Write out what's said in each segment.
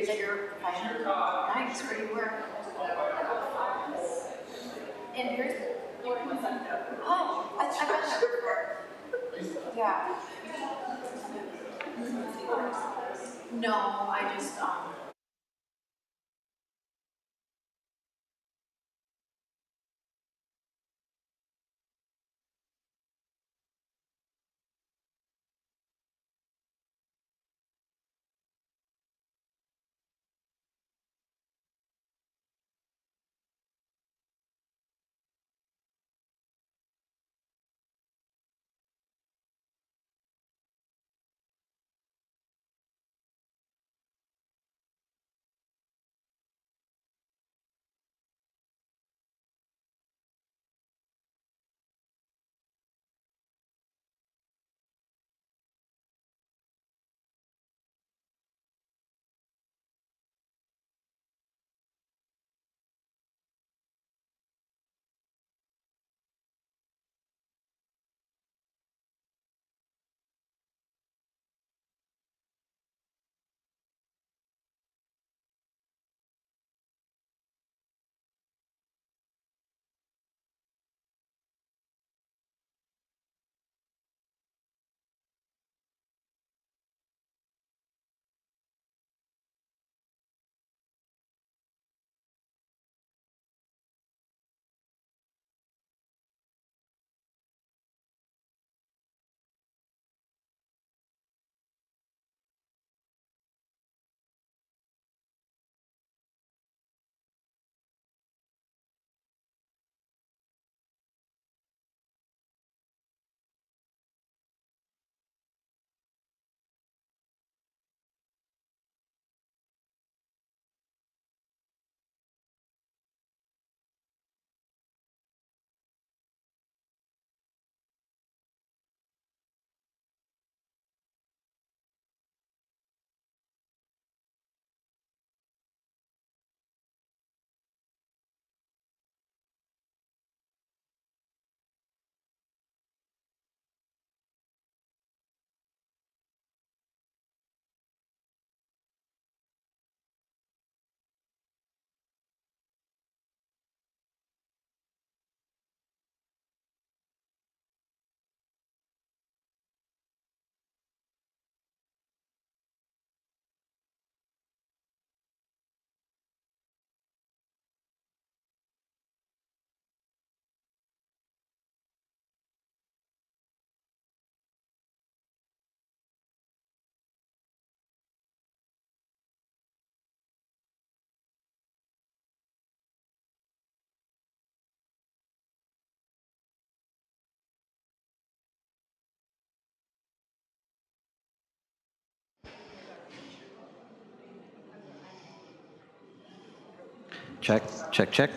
that you're professional? Nice. Where do you work? In yours? Oh, I've been there before. Yeah. No, I just Check, check, check.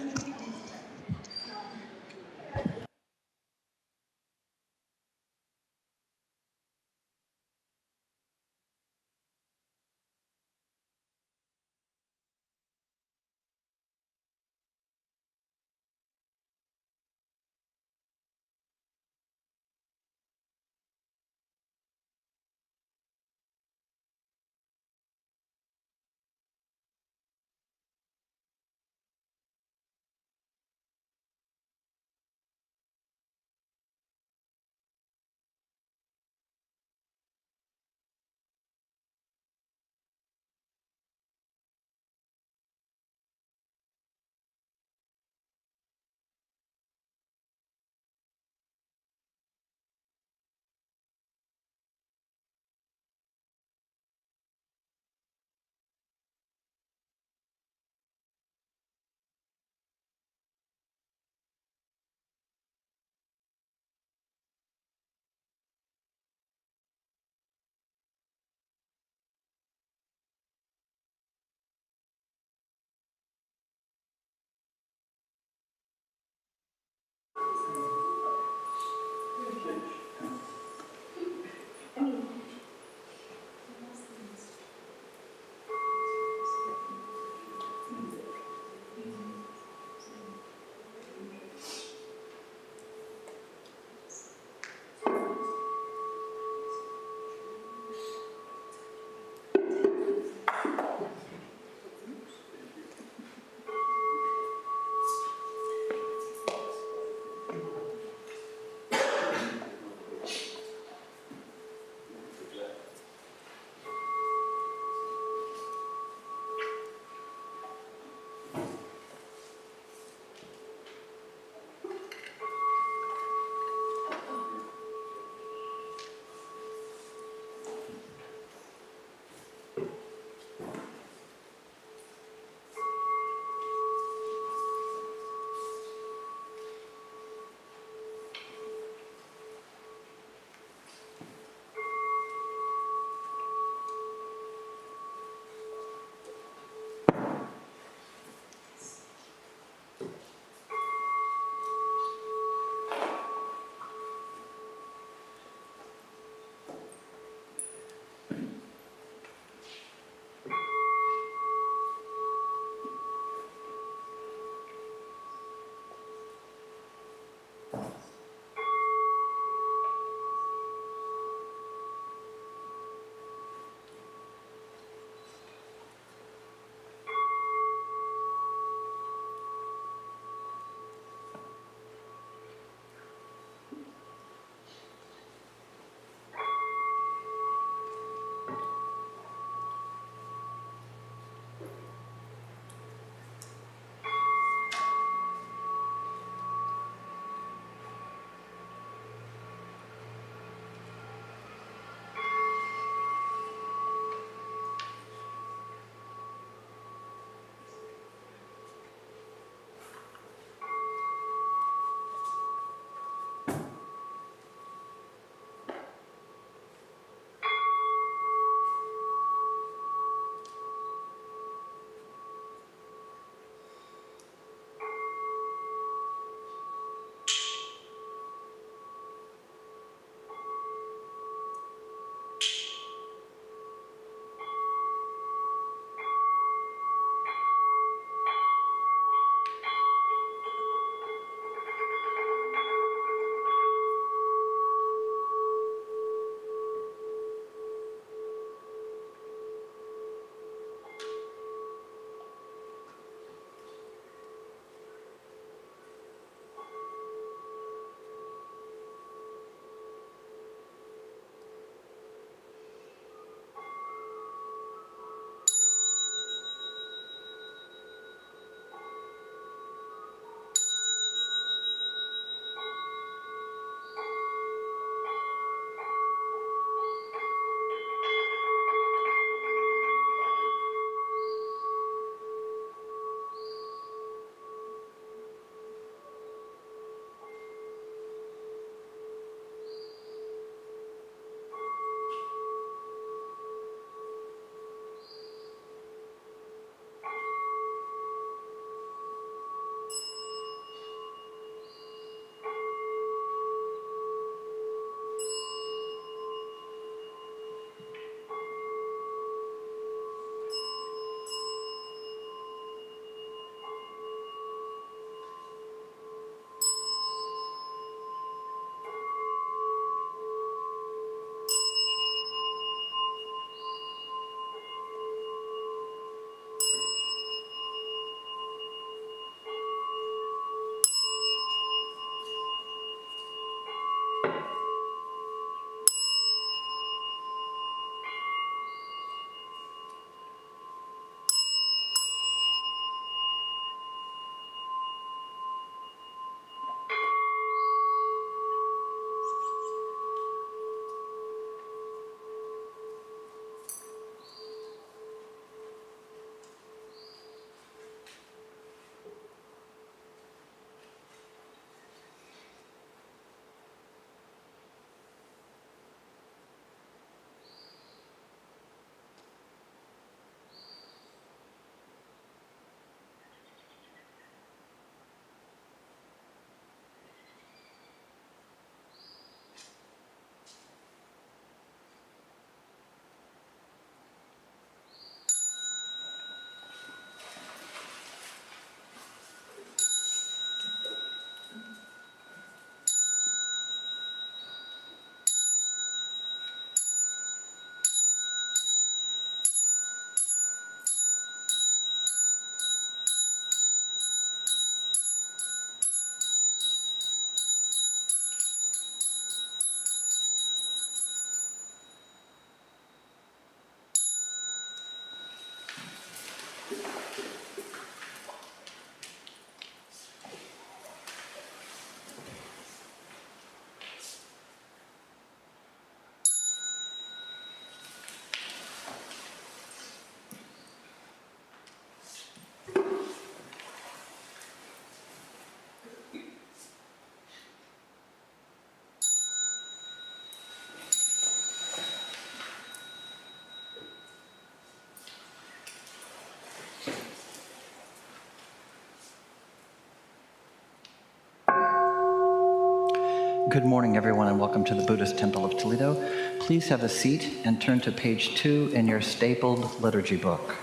Good morning, everyone, and welcome to the Buddhist Temple of Toledo. Please have a seat and turn to page 2 in your stapled liturgy book.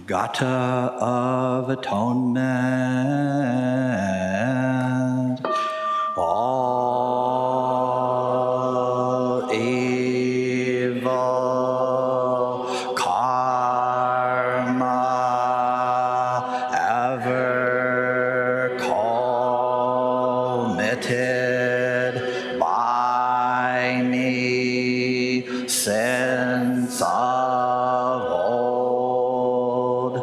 Gata of Atonement. All evil karma ever committed by me since of old,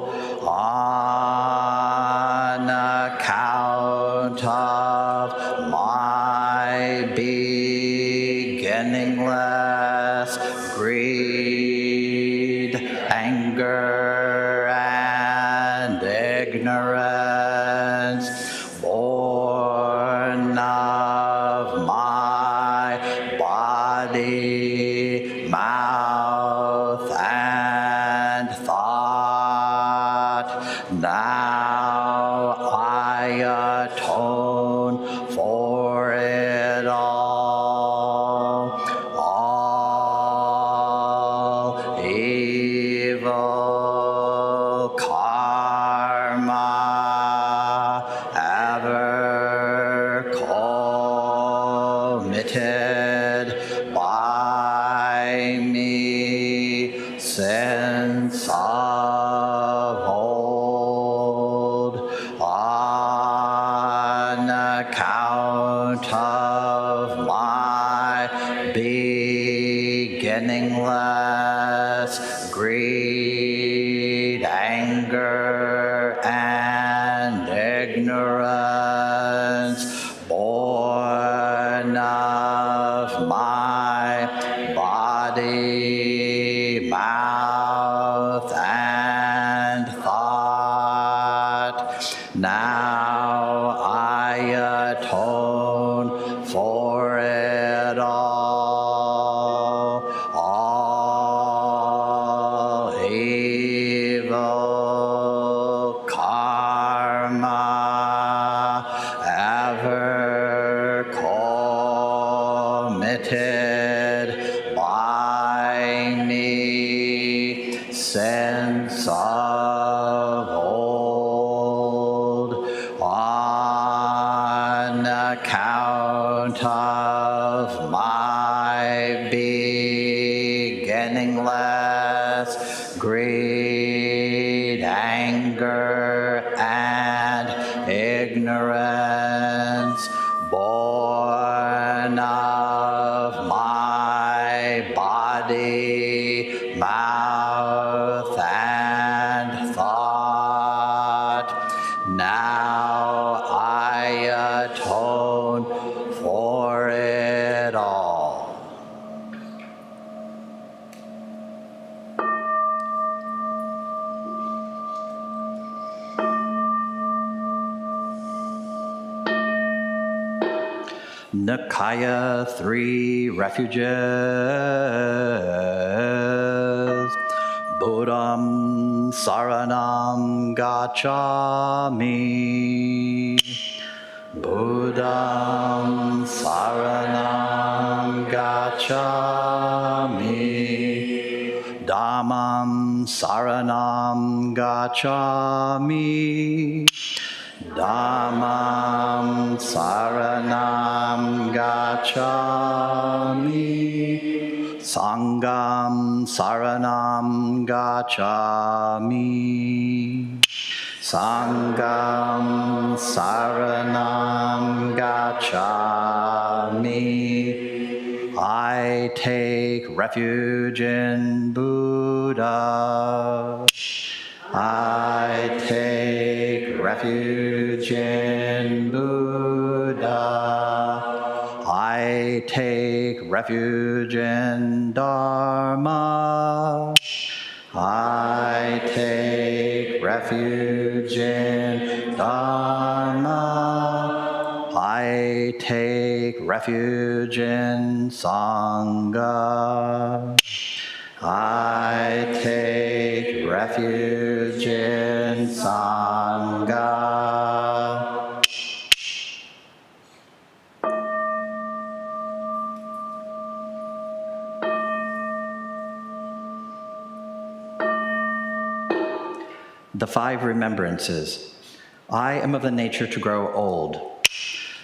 on account of my beginningless greed, anger, and ignorance, born of my body, mouth, and thought. Now I atone for it all evil karma ever committed by me since of old, on account of my beginningless greed, anger, and ignorance, born of my body, mouth, and thought. Now I atone for it all evil karma ever committed by me since of old, on account of my beginningless greed, anger, and ignorance, born of my body, mouth, and thought. Now I atone for it all. Nikaya 3 Refuges. Buddham Saranam Gacchami. Buddham Saranam Gacchami. Dhammam Saranam Gacchami. Dhammam Saranam Gacchami. Sangam saranam gacchami. Sangam saranam gacchami. I take refuge in Buddha. I take refuge in Buddha. I take refuge in Dharma. I take refuge in Dharma. I take refuge in Sangha. I take refuge in Sangha. The 5 remembrances. I am of the nature to grow old.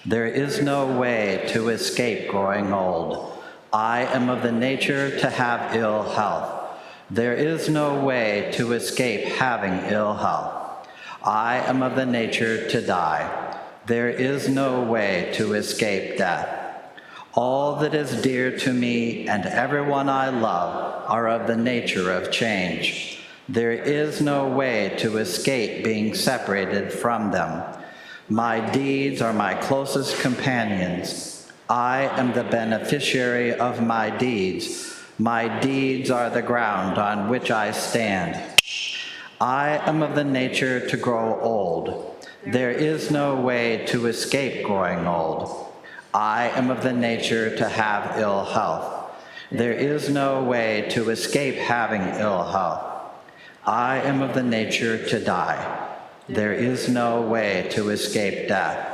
There is no way to escape growing old. I am of the nature to have ill health. There is no way to escape having ill health. I am of the nature to die. There is no way to escape death. All that is dear to me and everyone I love are of the nature of change. There is no way to escape being separated from them. My deeds are my closest companions. I am the beneficiary of my deeds. My deeds are the ground on which I stand. I am of the nature to grow old. There is no way to escape growing old. I am of the nature to have ill health. There is no way to escape having ill health. I am of the nature to die. There is no way to escape death.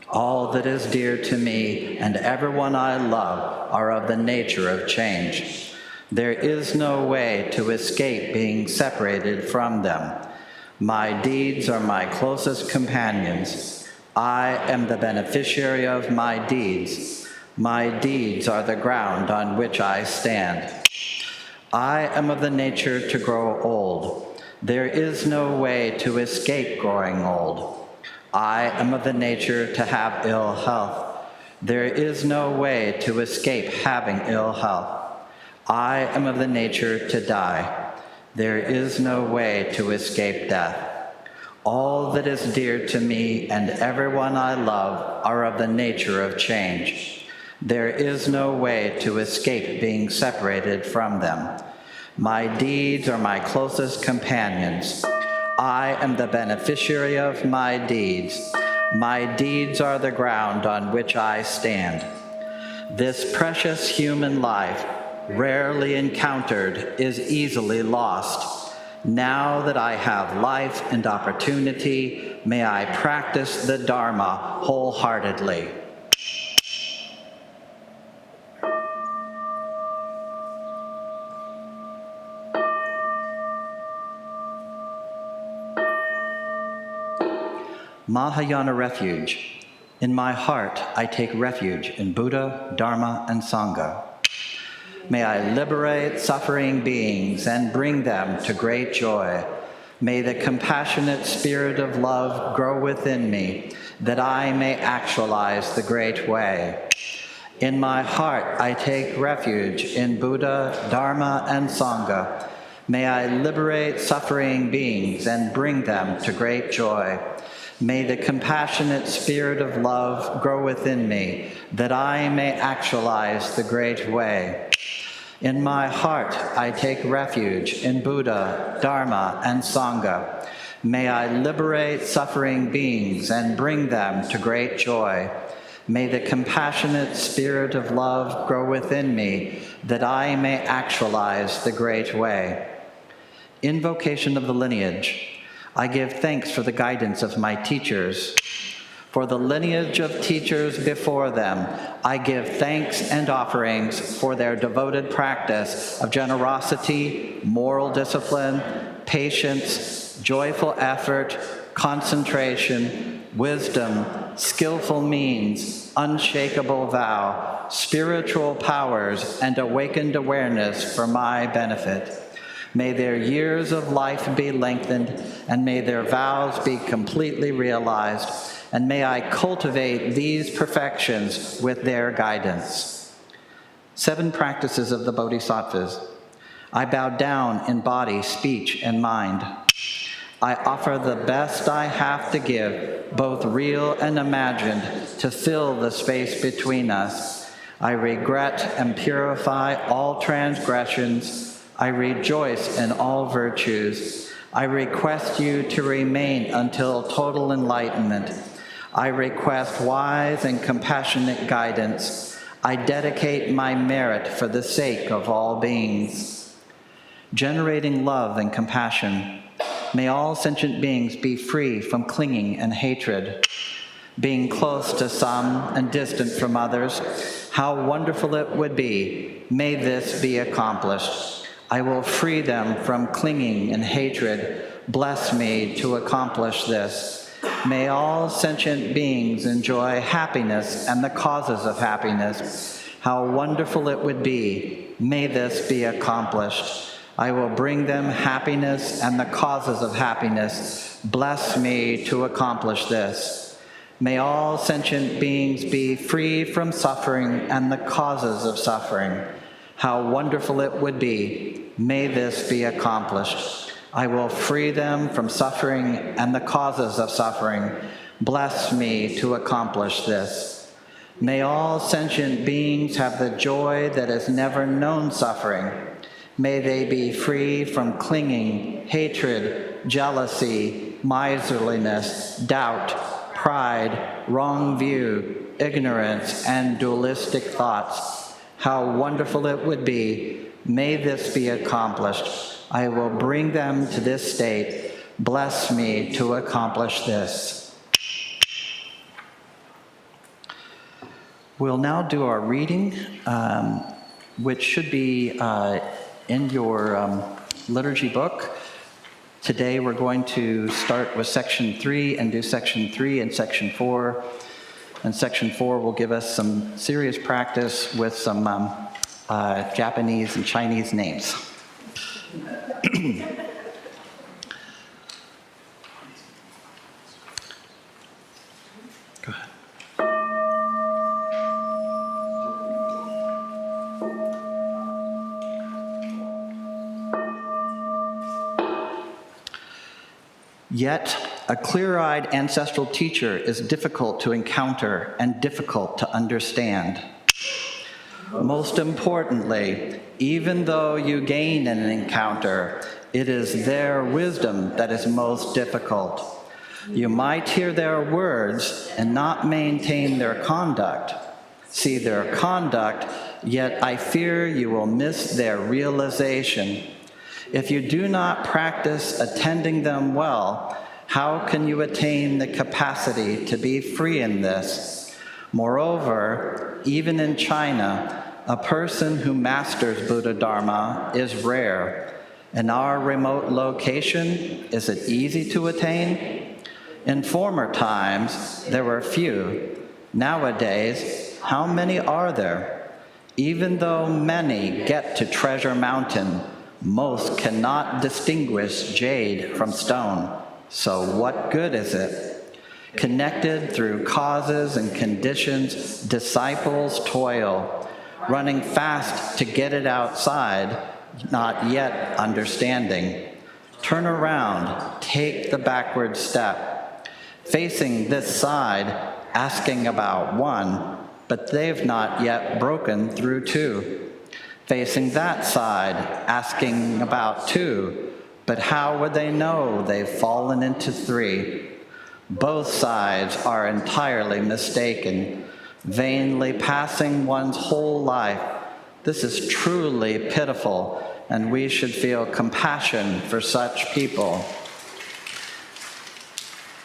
All that is dear to me and everyone I love are of the nature of change. There is no way to escape being separated from them. My deeds are my closest companions. I am the beneficiary of my deeds. My deeds are the ground on which I stand. I am of the nature to grow old. There is no way to escape growing old. I am of the nature to have ill health. There is no way to escape having ill health. I am of the nature to die. There is no way to escape death. All that is dear to me and everyone I love are of the nature of change. There is no way to escape being separated from them. My deeds are my closest companions. I am the beneficiary of my deeds. My deeds are the ground on which I stand. This precious human life, rarely encountered, is easily lost. Now that I have life and opportunity, may I practice the Dharma wholeheartedly. Mahayana refuge. In my heart, I take refuge in Buddha, Dharma, and Sangha. May I liberate suffering beings and bring them to great joy. May the compassionate spirit of love grow within me, that I may actualize the great way. In my heart, I take refuge in Buddha, Dharma, and Sangha. May I liberate suffering beings and bring them to great joy. May the compassionate spirit of love grow within me, that I may actualize the great way. In my heart, I take refuge in Buddha, Dharma, and Sangha. May I liberate suffering beings and bring them to great joy. May the compassionate spirit of love grow within me, that I may actualize the great way. Invocation of the lineage. I give thanks for the guidance of my teachers. For the lineage of teachers before them, I give thanks and offerings for their devoted practice of generosity, moral discipline, patience, joyful effort, concentration, wisdom, skillful means, unshakable vow, spiritual powers and awakened awareness for my benefit. May their years of life be lengthened, and may their vows be completely realized, and may I cultivate these perfections with their guidance. 7 practices of the Bodhisattvas. I bow down in body, speech, and mind. I offer the best I have to give, both real and imagined, to fill the space between us. I regret and purify all transgressions. I rejoice in all virtues. I request you to remain until total enlightenment. I request wise and compassionate guidance. I dedicate my merit for the sake of all beings. Generating love and compassion. May all sentient beings be free from clinging and hatred. Being close to some and distant from others, how wonderful it would be. May this be accomplished. I will free them from clinging and hatred. Bless me to accomplish this. May all sentient beings enjoy happiness and the causes of happiness. How wonderful it would be. May this be accomplished. I will bring them happiness and the causes of happiness. Bless me to accomplish this. May all sentient beings be free from suffering and the causes of suffering. How wonderful it would be. May this be accomplished. I will free them from suffering and the causes of suffering. Bless me to accomplish this. May all sentient beings have the joy that has never known suffering. May they be free from clinging, hatred, jealousy, miserliness, doubt, pride, wrong view, ignorance, and dualistic thoughts. How wonderful it would be. May this be accomplished. I will bring them to this state. Bless me to accomplish this. We'll now do our reading, which should be in your liturgy book. Today we're going to start with section 3 and do section 3 and section 4. And section 4 will give us some serious practice with some Japanese and Chinese names. Go ahead. Yet, a clear-eyed ancestral teacher is difficult to encounter and difficult to understand. Most importantly, even though you gain an encounter, it is their wisdom that is most difficult. You might hear their words and not maintain their conduct. See their conduct, yet I fear you will miss their realization. If you do not practice attending them well, how can you attain the capacity to be free in this? Moreover, even in China, a person who masters Buddha Dharma is rare. In our remote location, is it easy to attain? In former times, there were few. Nowadays, how many are there? Even though many get to Treasure Mountain, most cannot distinguish jade from stone. So what good is it? Connected through causes and conditions, disciples toil, running fast to get it outside, not yet understanding. Turn around, take the backward step. Facing this side, asking about one, but they've not yet broken through two. Facing that side, asking about two, but how would they know they've fallen into three? Both sides are entirely mistaken, vainly passing one's whole life. This is truly pitiful, and we should feel compassion for such people.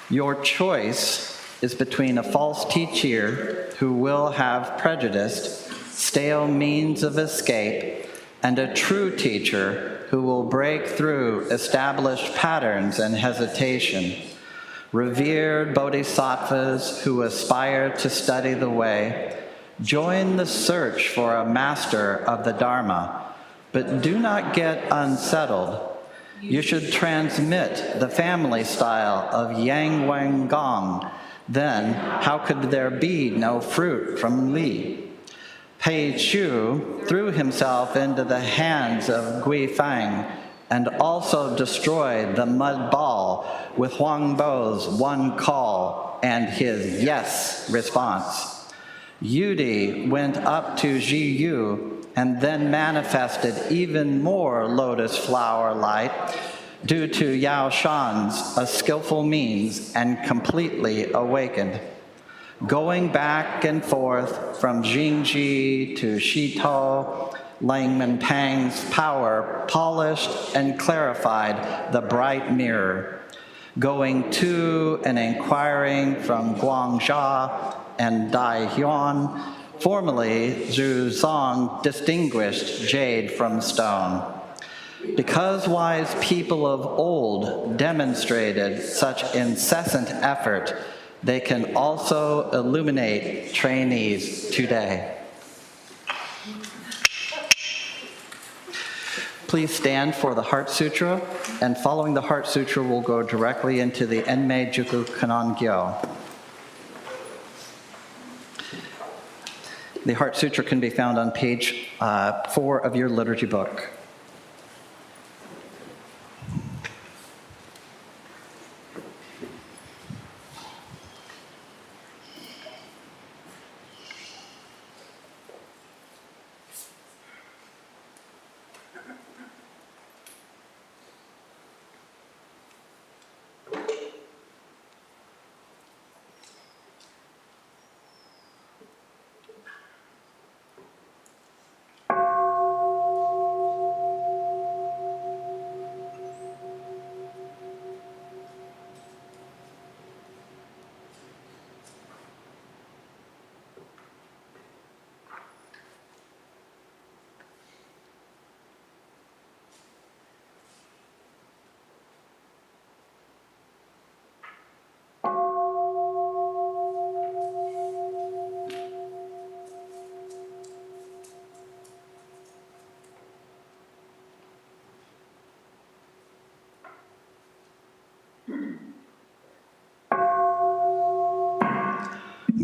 Your choice is between a false teacher who will have prejudiced, stale means of escape, and a true teacher who will break through established patterns and hesitation. Revered bodhisattvas who aspire to study the way, Join the search for a master of the Dharma, but do not get unsettled. You should transmit the family style of Yang Wen Gong. Then, how could there be no fruit from Li? Pei Chu threw himself into the hands of Gui Fang and also destroyed the mud ball with Huang Bo's one call and his yes response. Yudi went up to Ji Yu and then manifested even more lotus flower light due to Yao Shan's a skillful means and completely awakened. Going back and forth from Jingji to Shito, Langman Pang's power polished and clarified the bright mirror. Going to and inquiring from Guangzhou and Dai Huan, formerly Zhu Zong distinguished jade from stone. Because wise people of old demonstrated such incessant effort, they can also illuminate trainees today. Please stand for the Heart Sutra, and following the Heart Sutra, we'll go directly into the Enmei Juku Kanon Gyo. The Heart Sutra can be found on page 4 of your liturgy book.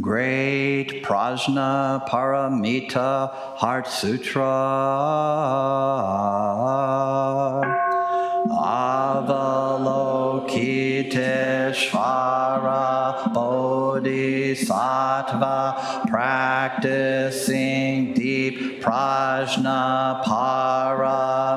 Great Prajna Paramita Heart Sutra. Avalokiteshvara Bodhisattva, practicing deep Prajna Paramita,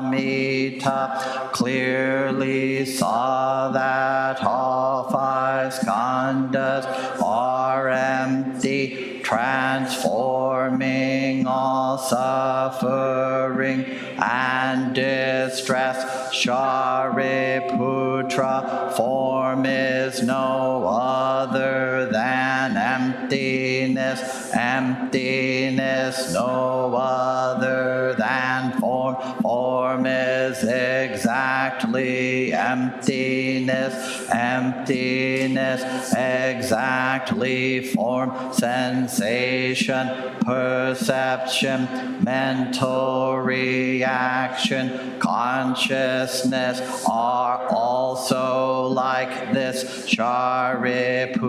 clearly saw that all five skandhas are empty, transforming all suffering and distress. Shariputra, form is no other than emptiness, emptiness no other than form, form is exactly emptiness, emptiness exactly form, sensation, perception, mental reaction, consciousness are also like this. Shariputra,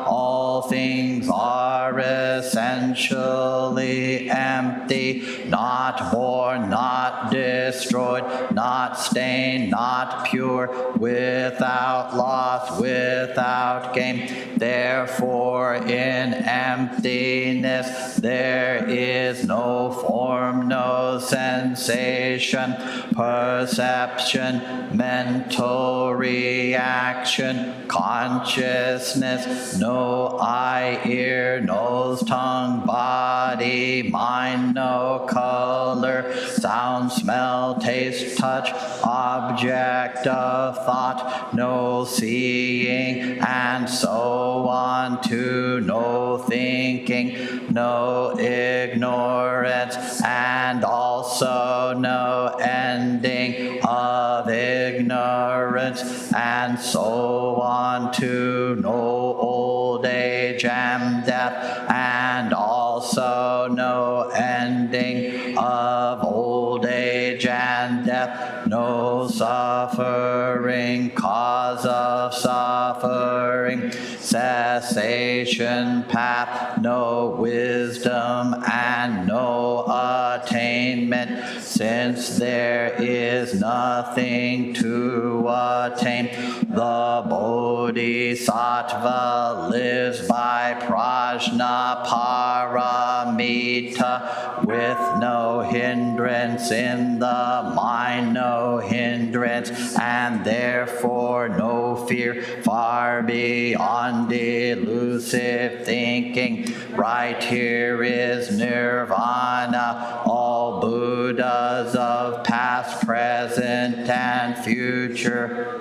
all things are essentially empty, not born, not destroyed, not stained, not pure, without loss, without gain. Therefore, in emptiness, there is no form, no sensation, perception, mental reaction, consciousness, no eye, ear, nose, tongue, body, mind, no color, sound, smell, taste, touch, object of thought, no seeing, and so on to no thinking, no ignorance, and also no ending of ignorance, and so on to no old age and death, and also also no ending of old age and death, no suffering, cause of suffering, cessation path, no wisdom and no attainment, since there is nothing to attain. The Bodhisattva lives by prajna paramita, with no hindrance in the mind, no hindrance, and therefore no fear, far beyond elusive thinking. Right here is nirvana. All Buddhas of past, present, and future,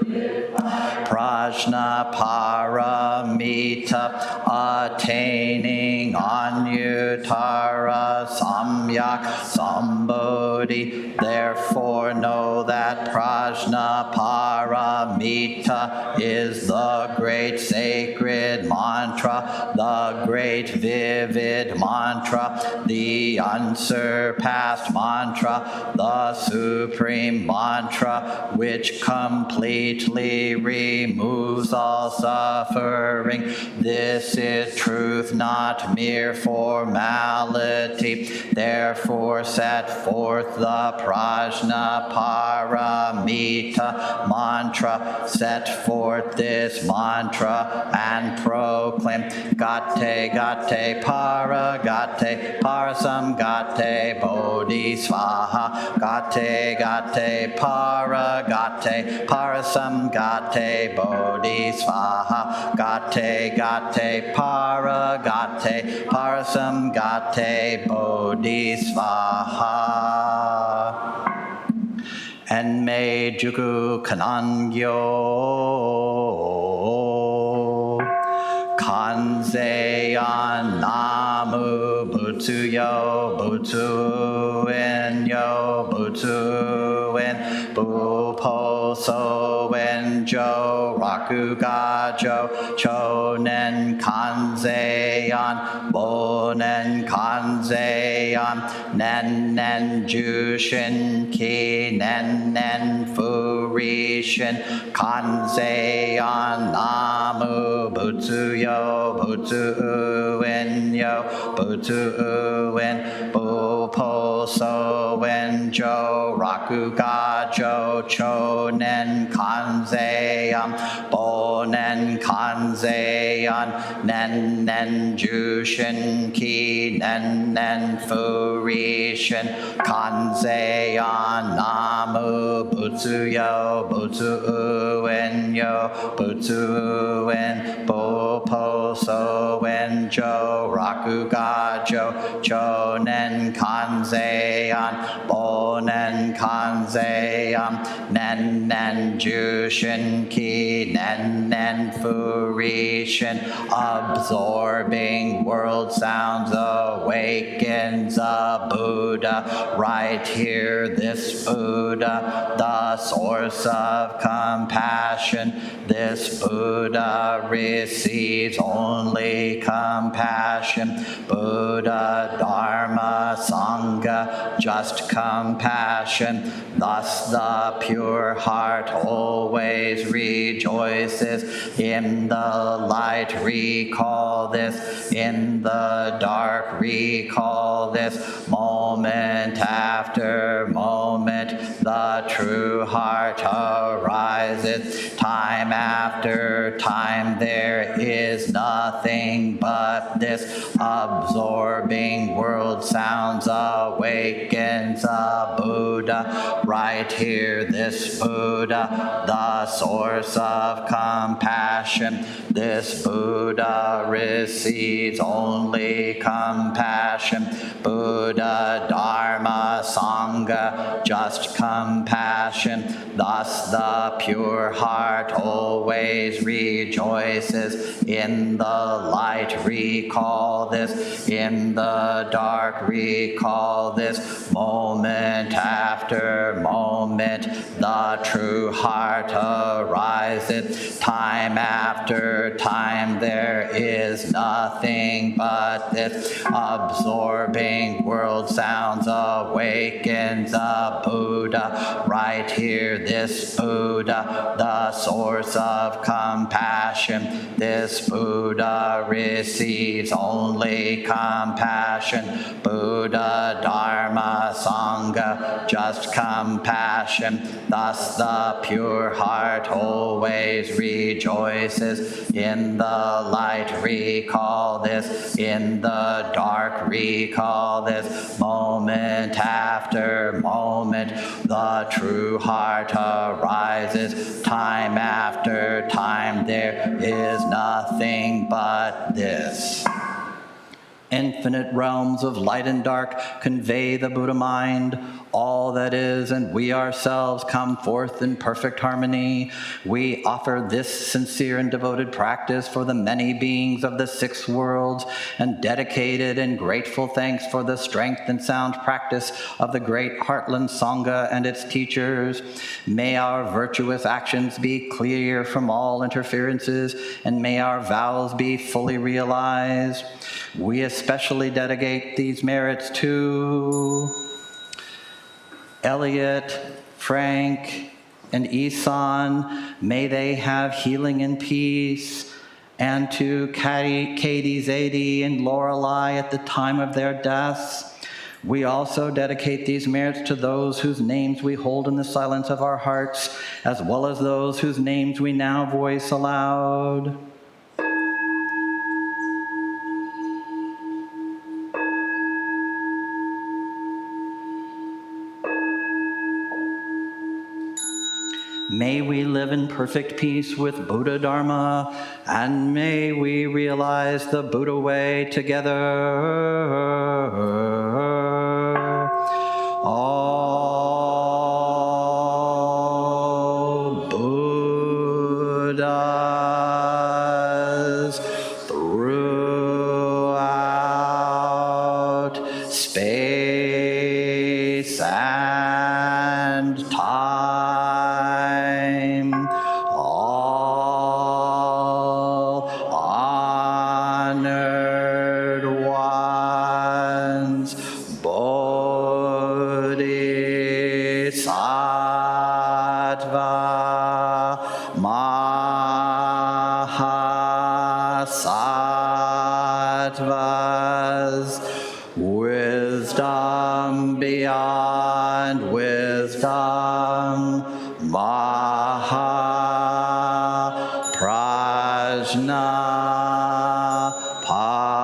prajna paramita, attaining anyuttara samyak sambodhi. Therefore know that prajna paramita is the great sacred mantra, the great vivid mantra, the unsurpassed mantra, the supreme mantra, which completely removes all suffering. This is truth, not mere formality. Therefore set forth the prajna paramita mantra. Set forth this mantra and proclaim gate gate para gate parasam gate bodhisvaha gate gate para gate parasam gate bodhisvaha gate gate para gate parasam gate bodhisvaha. Enmei juku kanangyo kanzeyan namu butsuyo butsuin yo butsuin bupo so enjo rakugajo chonen kanzeyan bonen kanzeyan nen jushin ki nen furishin kanzeyan namu butsuyo butsuin yo butsuin bupo so enjo rakugajo chonen kanzeyan bonen kanzeyan nen jushin ki nen furishin kanzeyan namu butsuyo butsuin yo butsuin bupo so enjo rakugajo chonen kanzeyan bonen kanzeyan nen jushin ki nen furishin. Absorbing world sounds awakens a Buddha. Right here, this Buddha, the source of compassion. This Buddha receives only compassion. Buddha, Dharma, Sangha, just compassion. Thus the pure heart always rejoices. In the light recall this, in the dark recall this. Moment after moment the true heart arises. Time after time there is nothing but this. Absorbing world sounds awakens a Buddha. Right here, this Buddha, the source of compassion. This Buddha receives only compassion. Buddha, Dharma, Sangha, just compassion. Thus the pure heart always rejoices. In the light recall this, in the dark dark recall this. Moment after moment, the true heart ariseth. Time after time, there is nothing but this. Absorbing world sounds awakens a Buddha. Right here, this Buddha, the source of compassion. This Buddha receives only compassion. Buddha, Dharma, Sangha, just compassion. Thus the pure heart always rejoices. In the light recall this, in the dark recall this. Moment after moment, the true heart arises. Time after time, there is nothing but this. Infinite realms of light and dark convey the Buddha mind. All that is and we ourselves come forth in perfect harmony. We offer this sincere and devoted practice for the many beings of the 6 worlds, and dedicated and grateful thanks for the strength and sound practice of the great Heartland Sangha and its teachers. May our virtuous actions be clear from all interferences, and may our vows be fully realized. We especially dedicate these merits to Elliot, Frank, and Isan. May they have healing and peace. And to Katie, Zadie, and Lorelei at the time of their deaths. We also dedicate these merits to those whose names we hold in the silence of our hearts, as well as those whose names we now voice aloud. May we live in perfect peace with Buddha Dharma, and may we realize the Buddha way together. All Buddhas throughout space and time, all honored ones, Bodhisattva, Mahasattvas, wisdom beyond wisdom, Mahaprajna Paramita.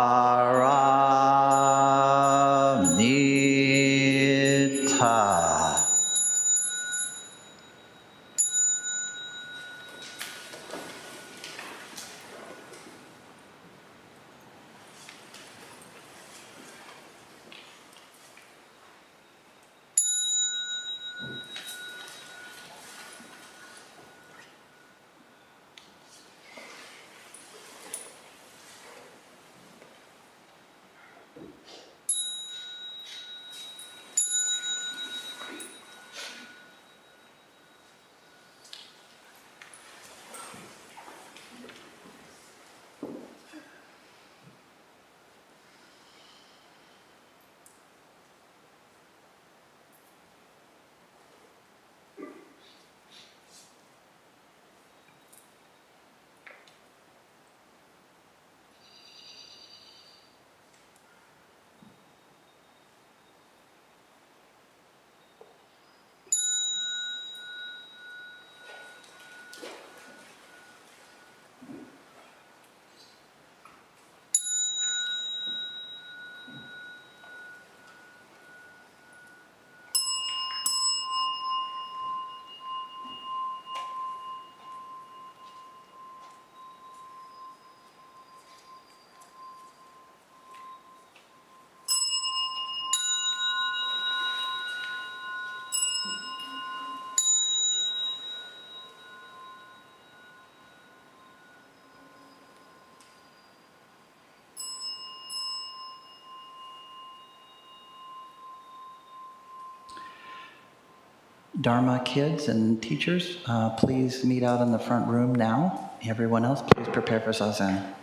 Dharma kids and teachers, please meet out in the front room now. Everyone else, please prepare for Zazen.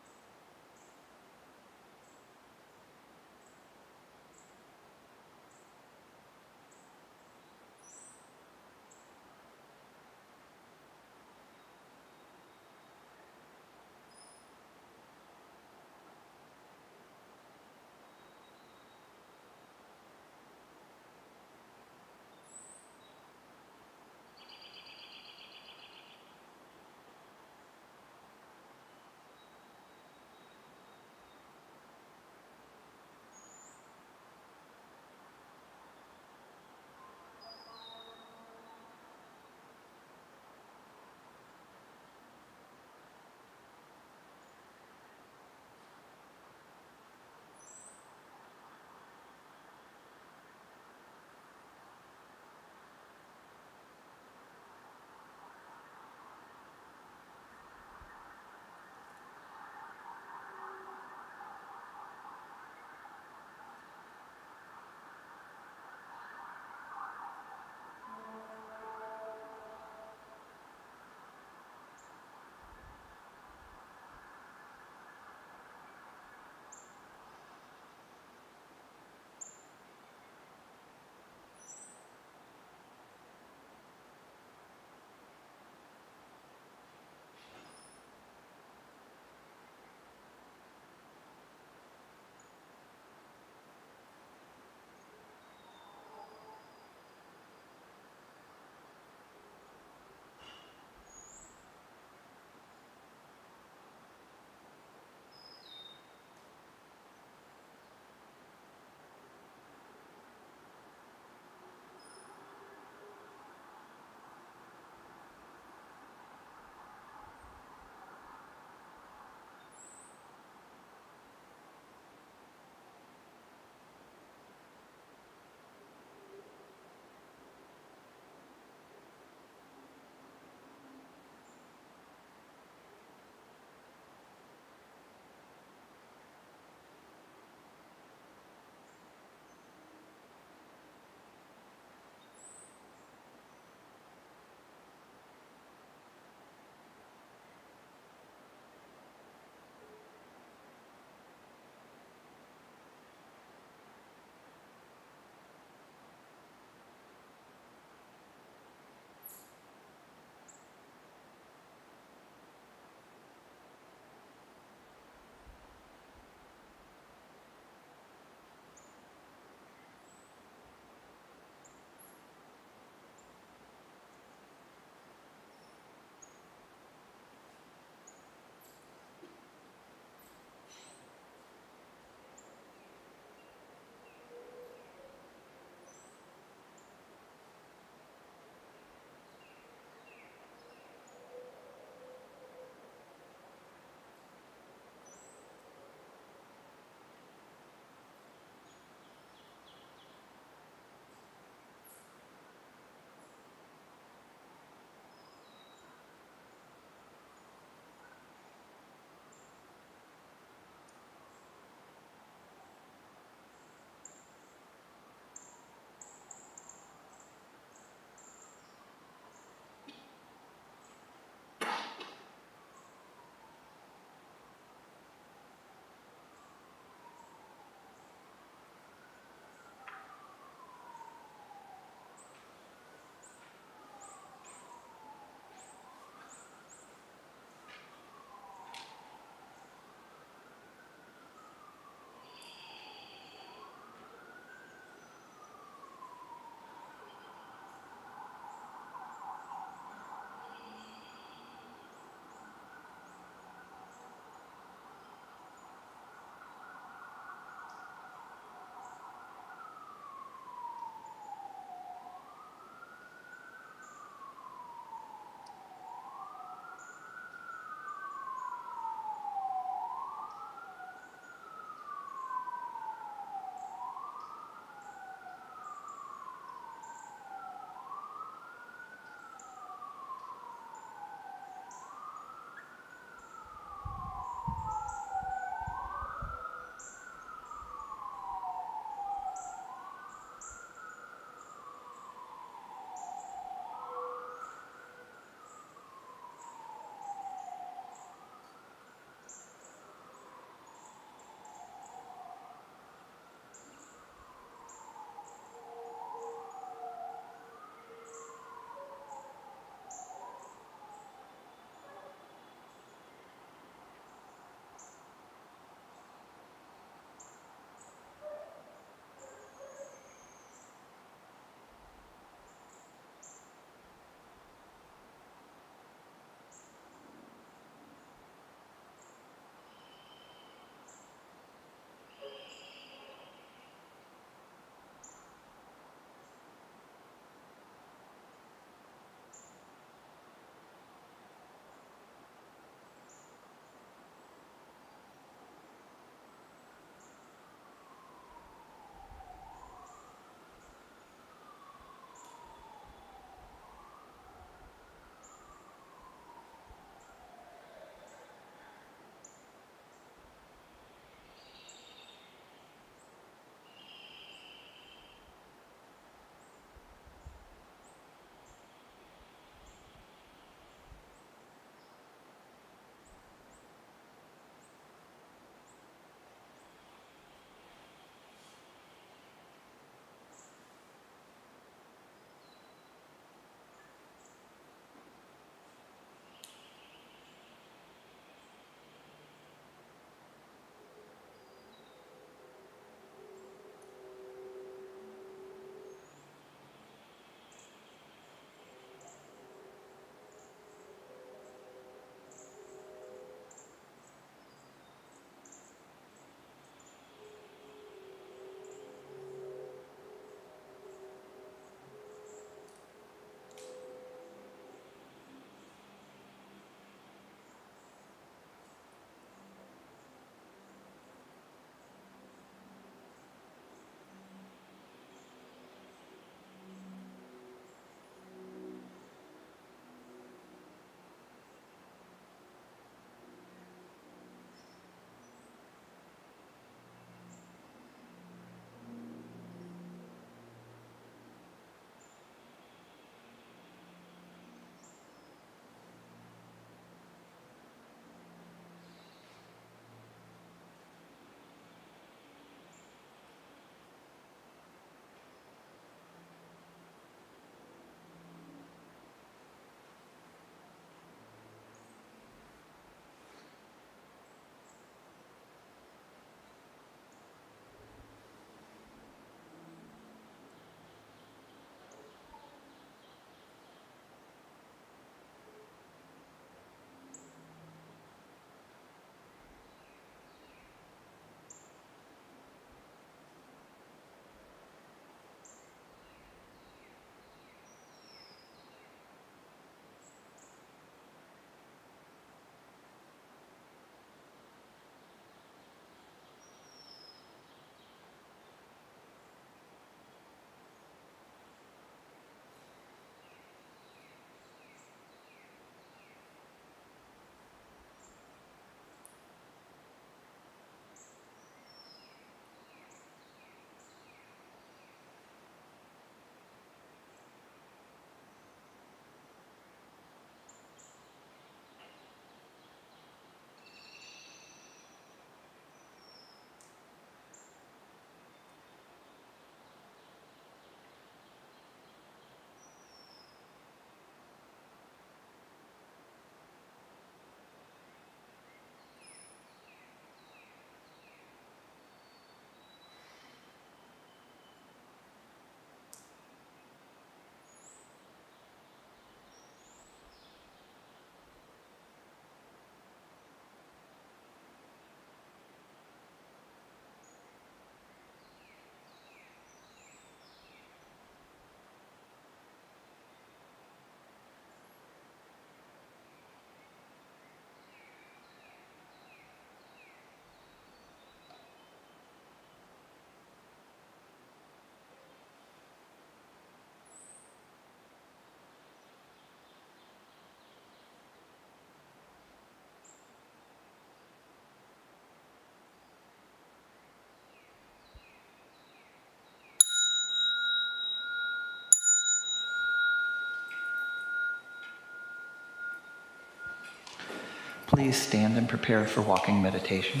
Please stand and prepare for walking meditation.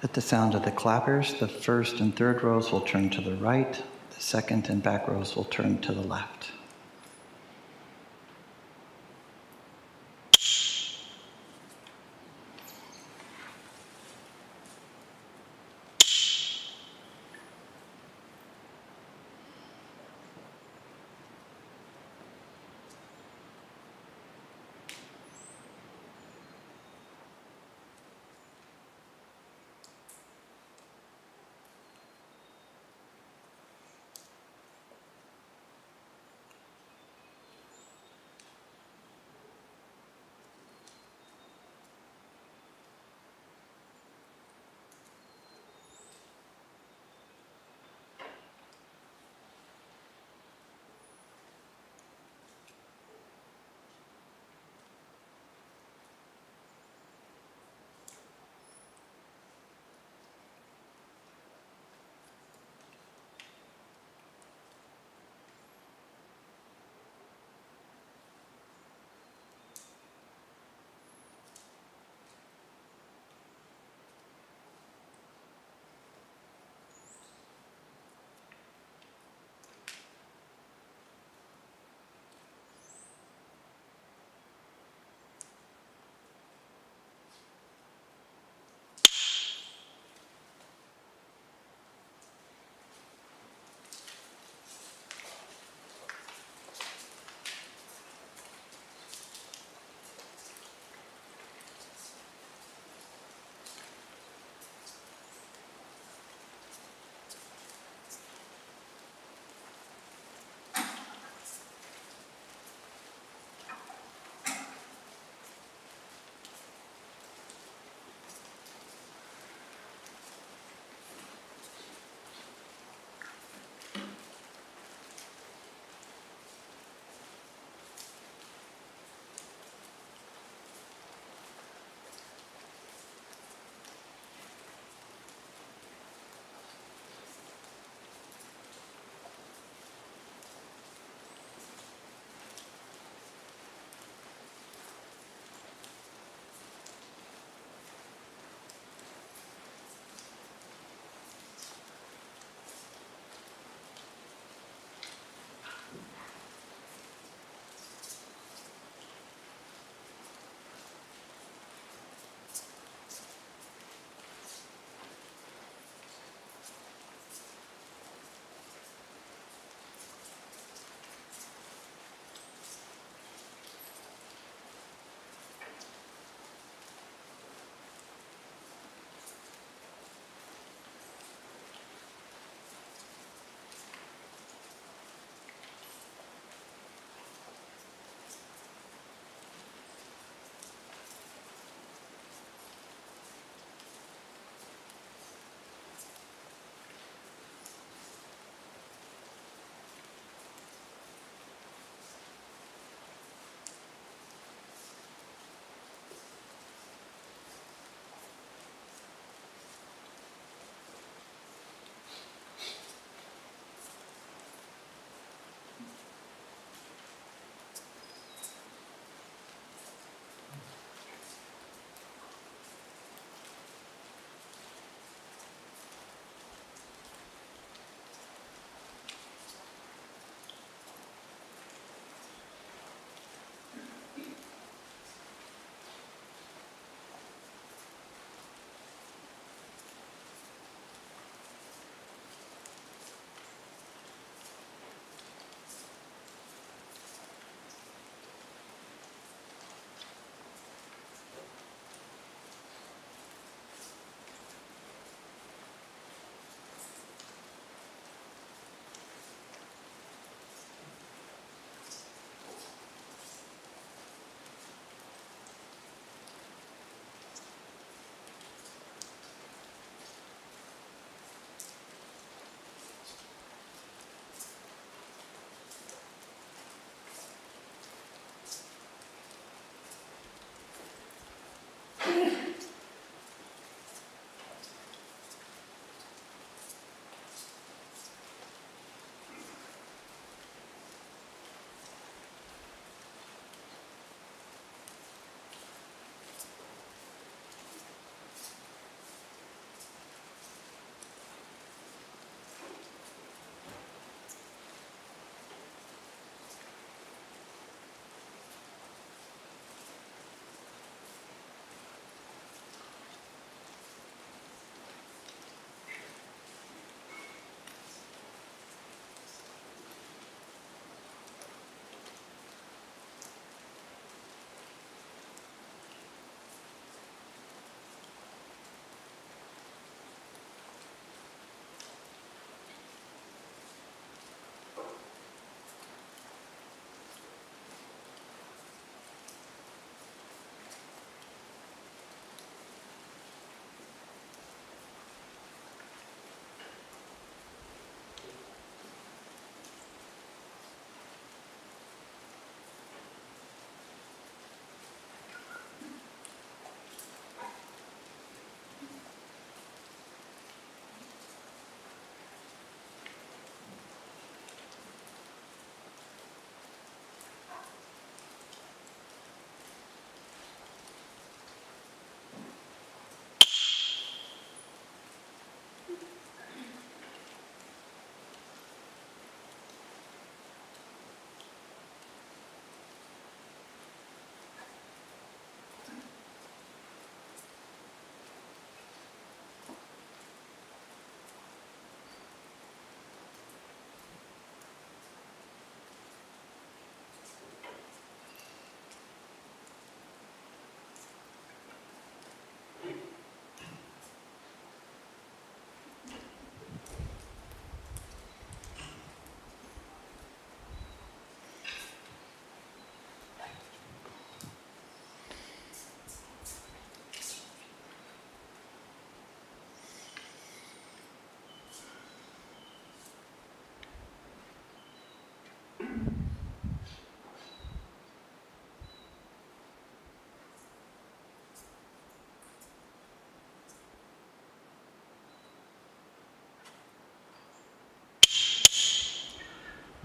At the sound of the clappers, the first and third rows will turn to the right, the second and back rows will turn to the left.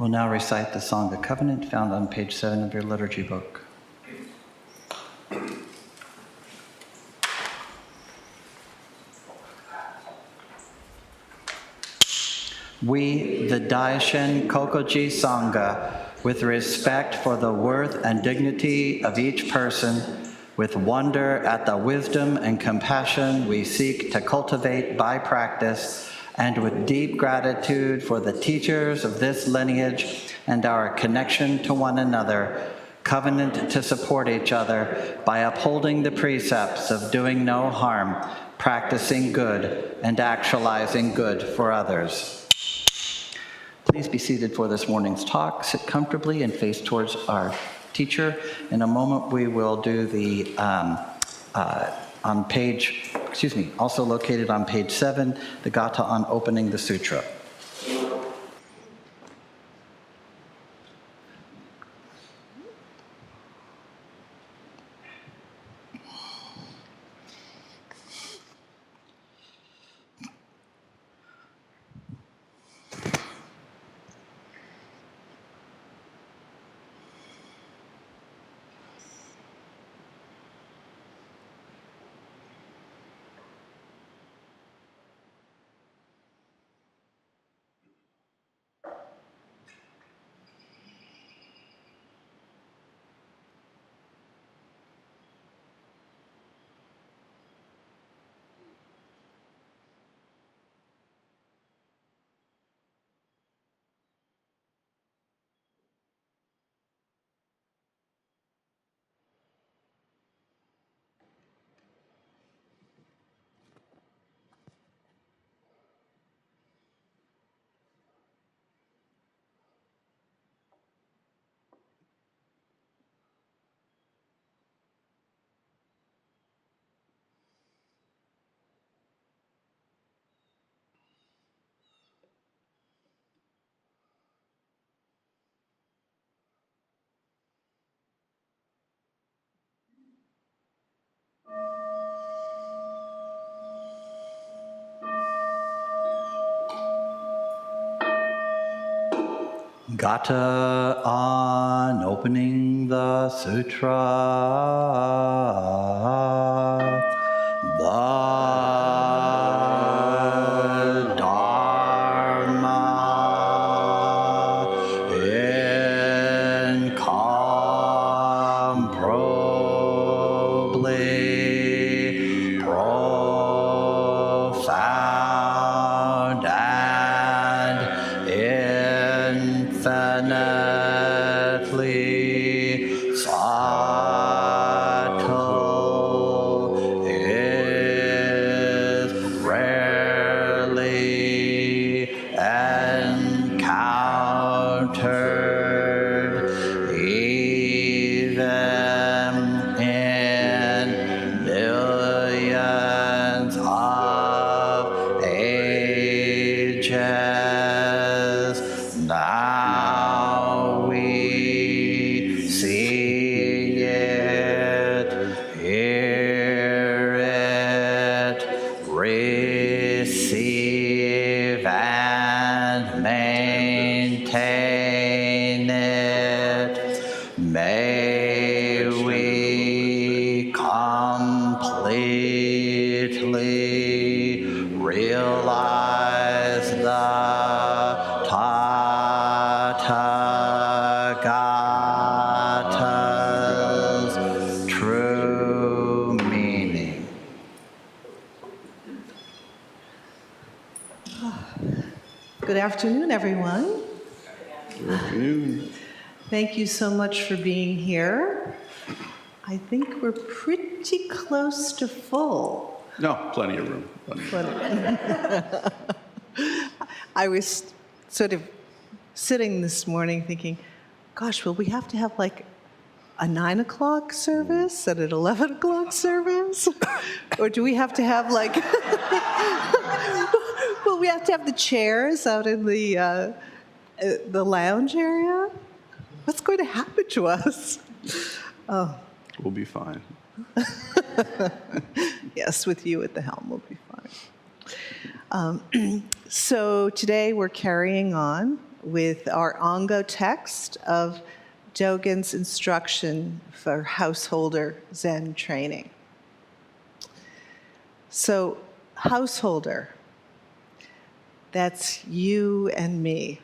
We'll now recite the Song of Covenant found on page 7 of your liturgy book. We, the Daishin Kokoji Sangha, with respect for the worth and dignity of each person, with wonder at the wisdom and compassion we seek to cultivate by practice, and with deep gratitude for the teachers of this lineage and our connection to one another, covenant to support each other by upholding the precepts of doing no harm, practicing good, and actualizing good for others. Please be seated for this morning's talk. Sit comfortably and face towards our teacher. In a moment, we will do the, also located on page 7, the Gatha on opening the sutra. Gatha on opening the sutra. The Dharma incomparably profound and infinitely subtle is rarely encountered even in millions of ages. Now we see it, hear it, receive and maintain it. May we completely realize the Tathagata's true meaning. Good afternoon, everyone. Good afternoon. Thank you so much for being here. I think we're pretty close to full. No, plenty of room. I was sort of sitting this morning thinking, gosh, will we have to have like a 9 o'clock service and an 11 o'clock service? Or do we have to have like, will we have to have the chairs out in the lounge area? What's going to happen to us? Oh. We'll be fine. Yes, with you at the helm, we'll be fine. So today we're carrying on with our Ongo text of Dogen's instruction for householder Zen training. So, householder, that's you and me.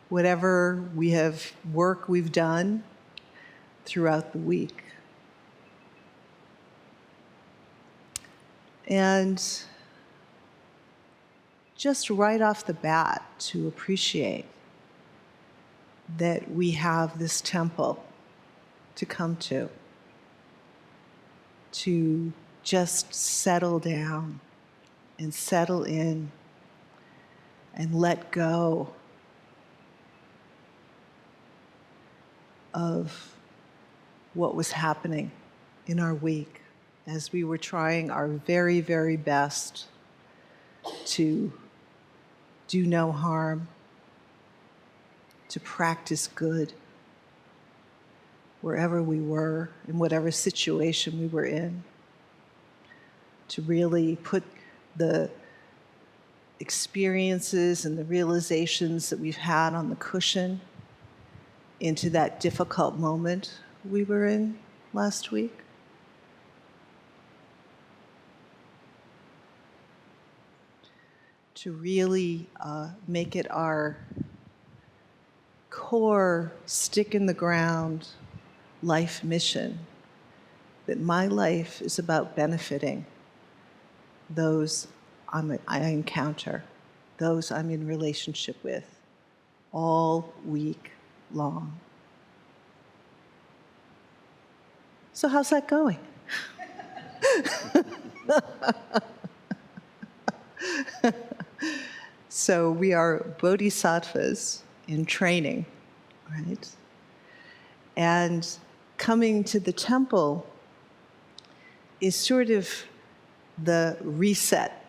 Whatever work we've done throughout the week. And just right off the bat to appreciate that we have this temple to come to just settle down and settle in and let go of what was happening in our week as we were trying our very, very best to do no harm, to practice good wherever we were, in whatever situation we were in, to really put the experiences and the realizations that we've had on the cushion into that difficult moment we were in last week. To really make it our core, stick in the ground life mission, that my life is about benefiting those I encounter, those I'm in relationship with, all week long. So how's that going? So we are bodhisattvas in training, right? And coming to the temple is sort of the reset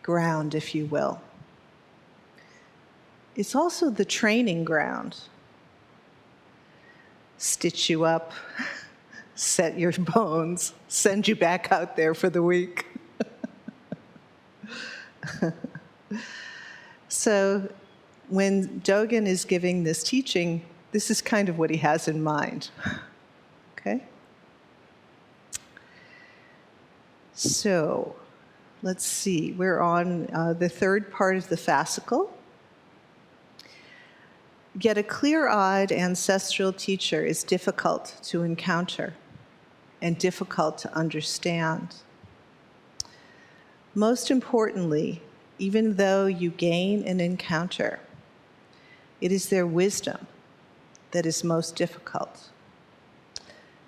ground, if you will. It's also the training ground. Stitch you up, set your bones, send you back out there for the week. So when Dogen is giving this teaching, this is kind of what he has in mind. Okay? So let's see. We're on the third part of the fascicle. Yet a clear-eyed ancestral teacher is difficult to encounter and difficult to understand. Most importantly, even though you gain an encounter, it is their wisdom that is most difficult.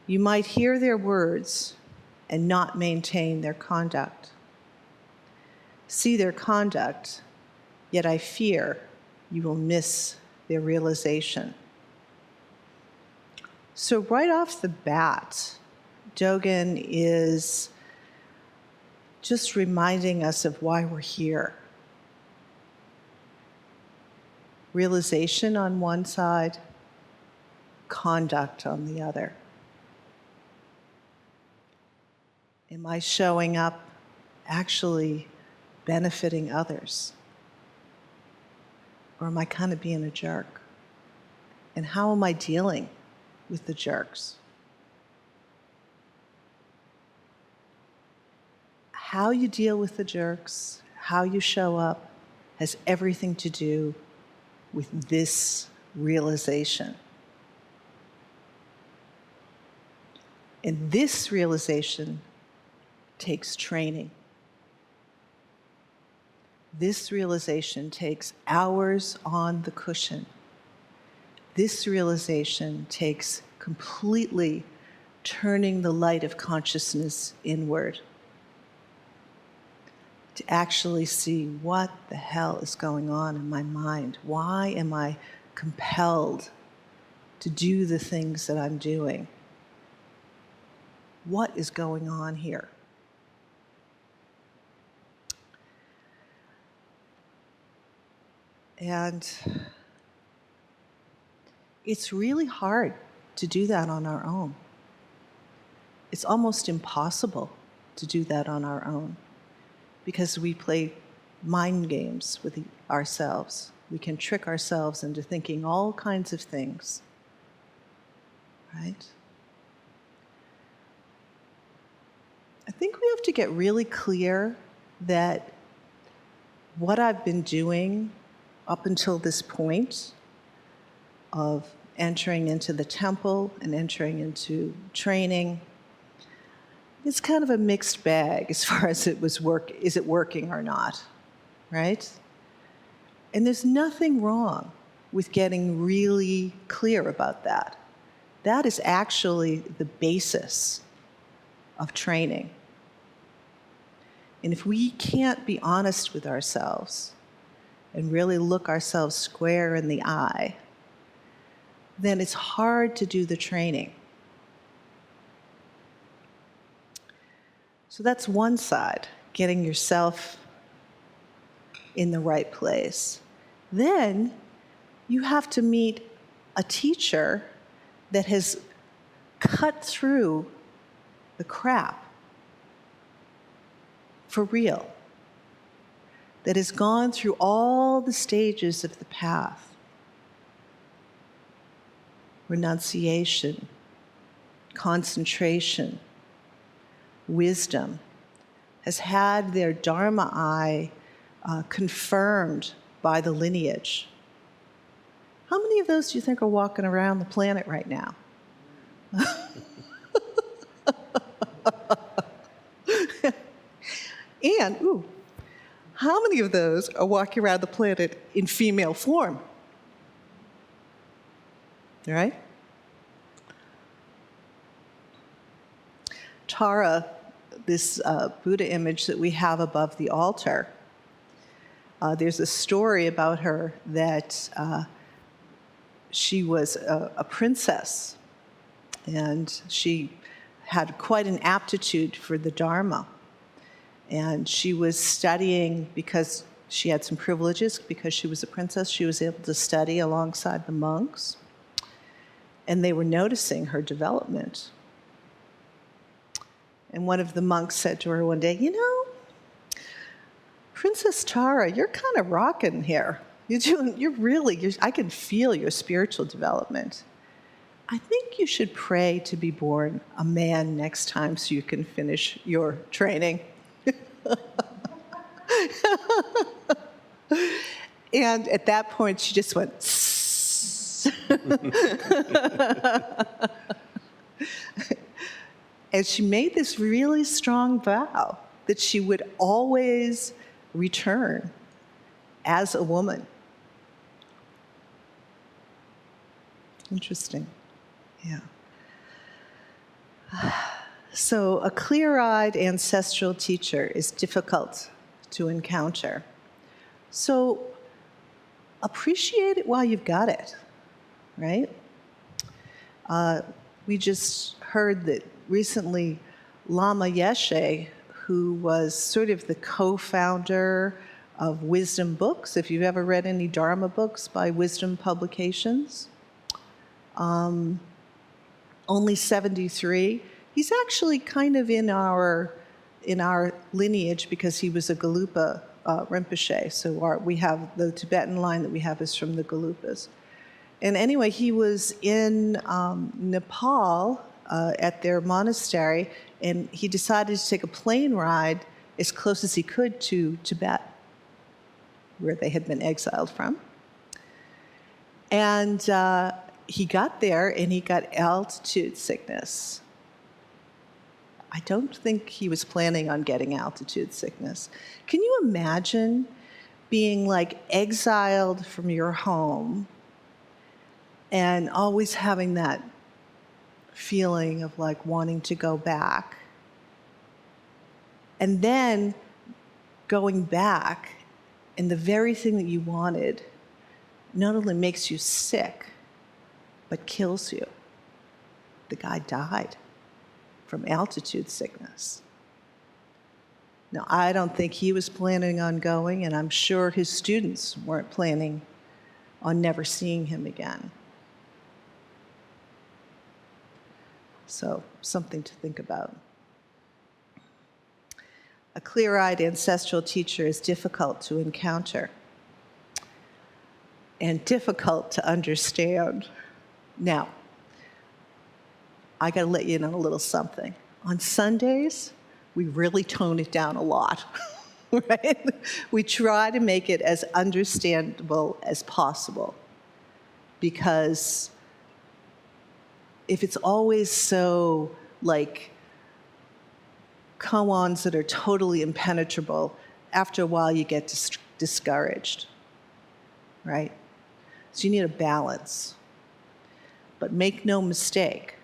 You might hear their words and not maintain their conduct. See their conduct, yet I fear you will miss their realization. So right off the bat, Dogen is just reminding us of why we're here. Realization on one side, conduct on the other. Am I showing up actually benefiting others? Or am I kind of being a jerk? And how am I dealing with the jerks? How you deal with the jerks, how you show up, has everything to do with this realization. And this realization takes training. This realization takes hours on the cushion. This realization takes completely turning the light of consciousness inward to actually see what the hell is going on in my mind. Why am I compelled to do the things that I'm doing? What is going on here? And it's really hard to do that on our own. It's almost impossible to do that on our own because we play mind games with ourselves. We can trick ourselves into thinking all kinds of things, right? I think we have to get really clear that what I've been doing up until this point of entering into the temple and entering into training, it's kind of a mixed bag as far as is it working or not, right? And there's nothing wrong with getting really clear about that. That is actually the basis of training. And if we can't be honest with ourselves and really look ourselves square in the eye, then it's hard to do the training. So that's one side, getting yourself in the right place. Then you have to meet a teacher that has cut through the crap for real, that has gone through all the stages of the path. Renunciation, concentration, wisdom, has had their Dharma eye confirmed by the lineage. How many of those do you think are walking around the planet right now? And, how many of those are walking around the planet in female form? All right? Tara, this Buddha image that we have above the altar, there's a story about her that she was a princess, and she had quite an aptitude for the Dharma. And she was studying because she had some privileges, because she was a princess. She was able to study alongside the monks. And they were noticing her development. And one of the monks said to her one day, "You know, Princess Tara, you're kind of rocking here. I can feel your spiritual development. I think you should pray to be born a man next time so you can finish your training." And at that point, she just went, and she made this really strong vow that she would always return as a woman. Interesting. Yeah. So a clear-eyed ancestral teacher is difficult to encounter. So appreciate it while you've got it, right? We just heard that recently Lama Yeshe, who was sort of the co-founder of Wisdom Books, if you've ever read any Dharma books by Wisdom Publications, only 73. He's actually kind of in our lineage because he was a Galupa Rinpoche. So we have the Tibetan line that we have is from the Galupas. And anyway, he was in Nepal at their monastery, and he decided to take a plane ride as close as he could to Tibet, where they had been exiled from. And he got there, and he got altitude sickness. I don't think he was planning on getting altitude sickness. Can you imagine being like exiled from your home and always having that feeling of like wanting to go back? And then going back, and the very thing that you wanted not only makes you sick, but kills you. The guy died from altitude sickness. Now, I don't think he was planning on going, and I'm sure his students weren't planning on never seeing him again. So, something to think about. A clear-eyed ancestral teacher is difficult to encounter and difficult to understand. Now, I got to let you know a little something. On Sundays, we really tone it down a lot, right? We try to make it as understandable as possible, because if it's always so like koans that are totally impenetrable, after a while you get discouraged, right? So you need a balance. But make no mistake,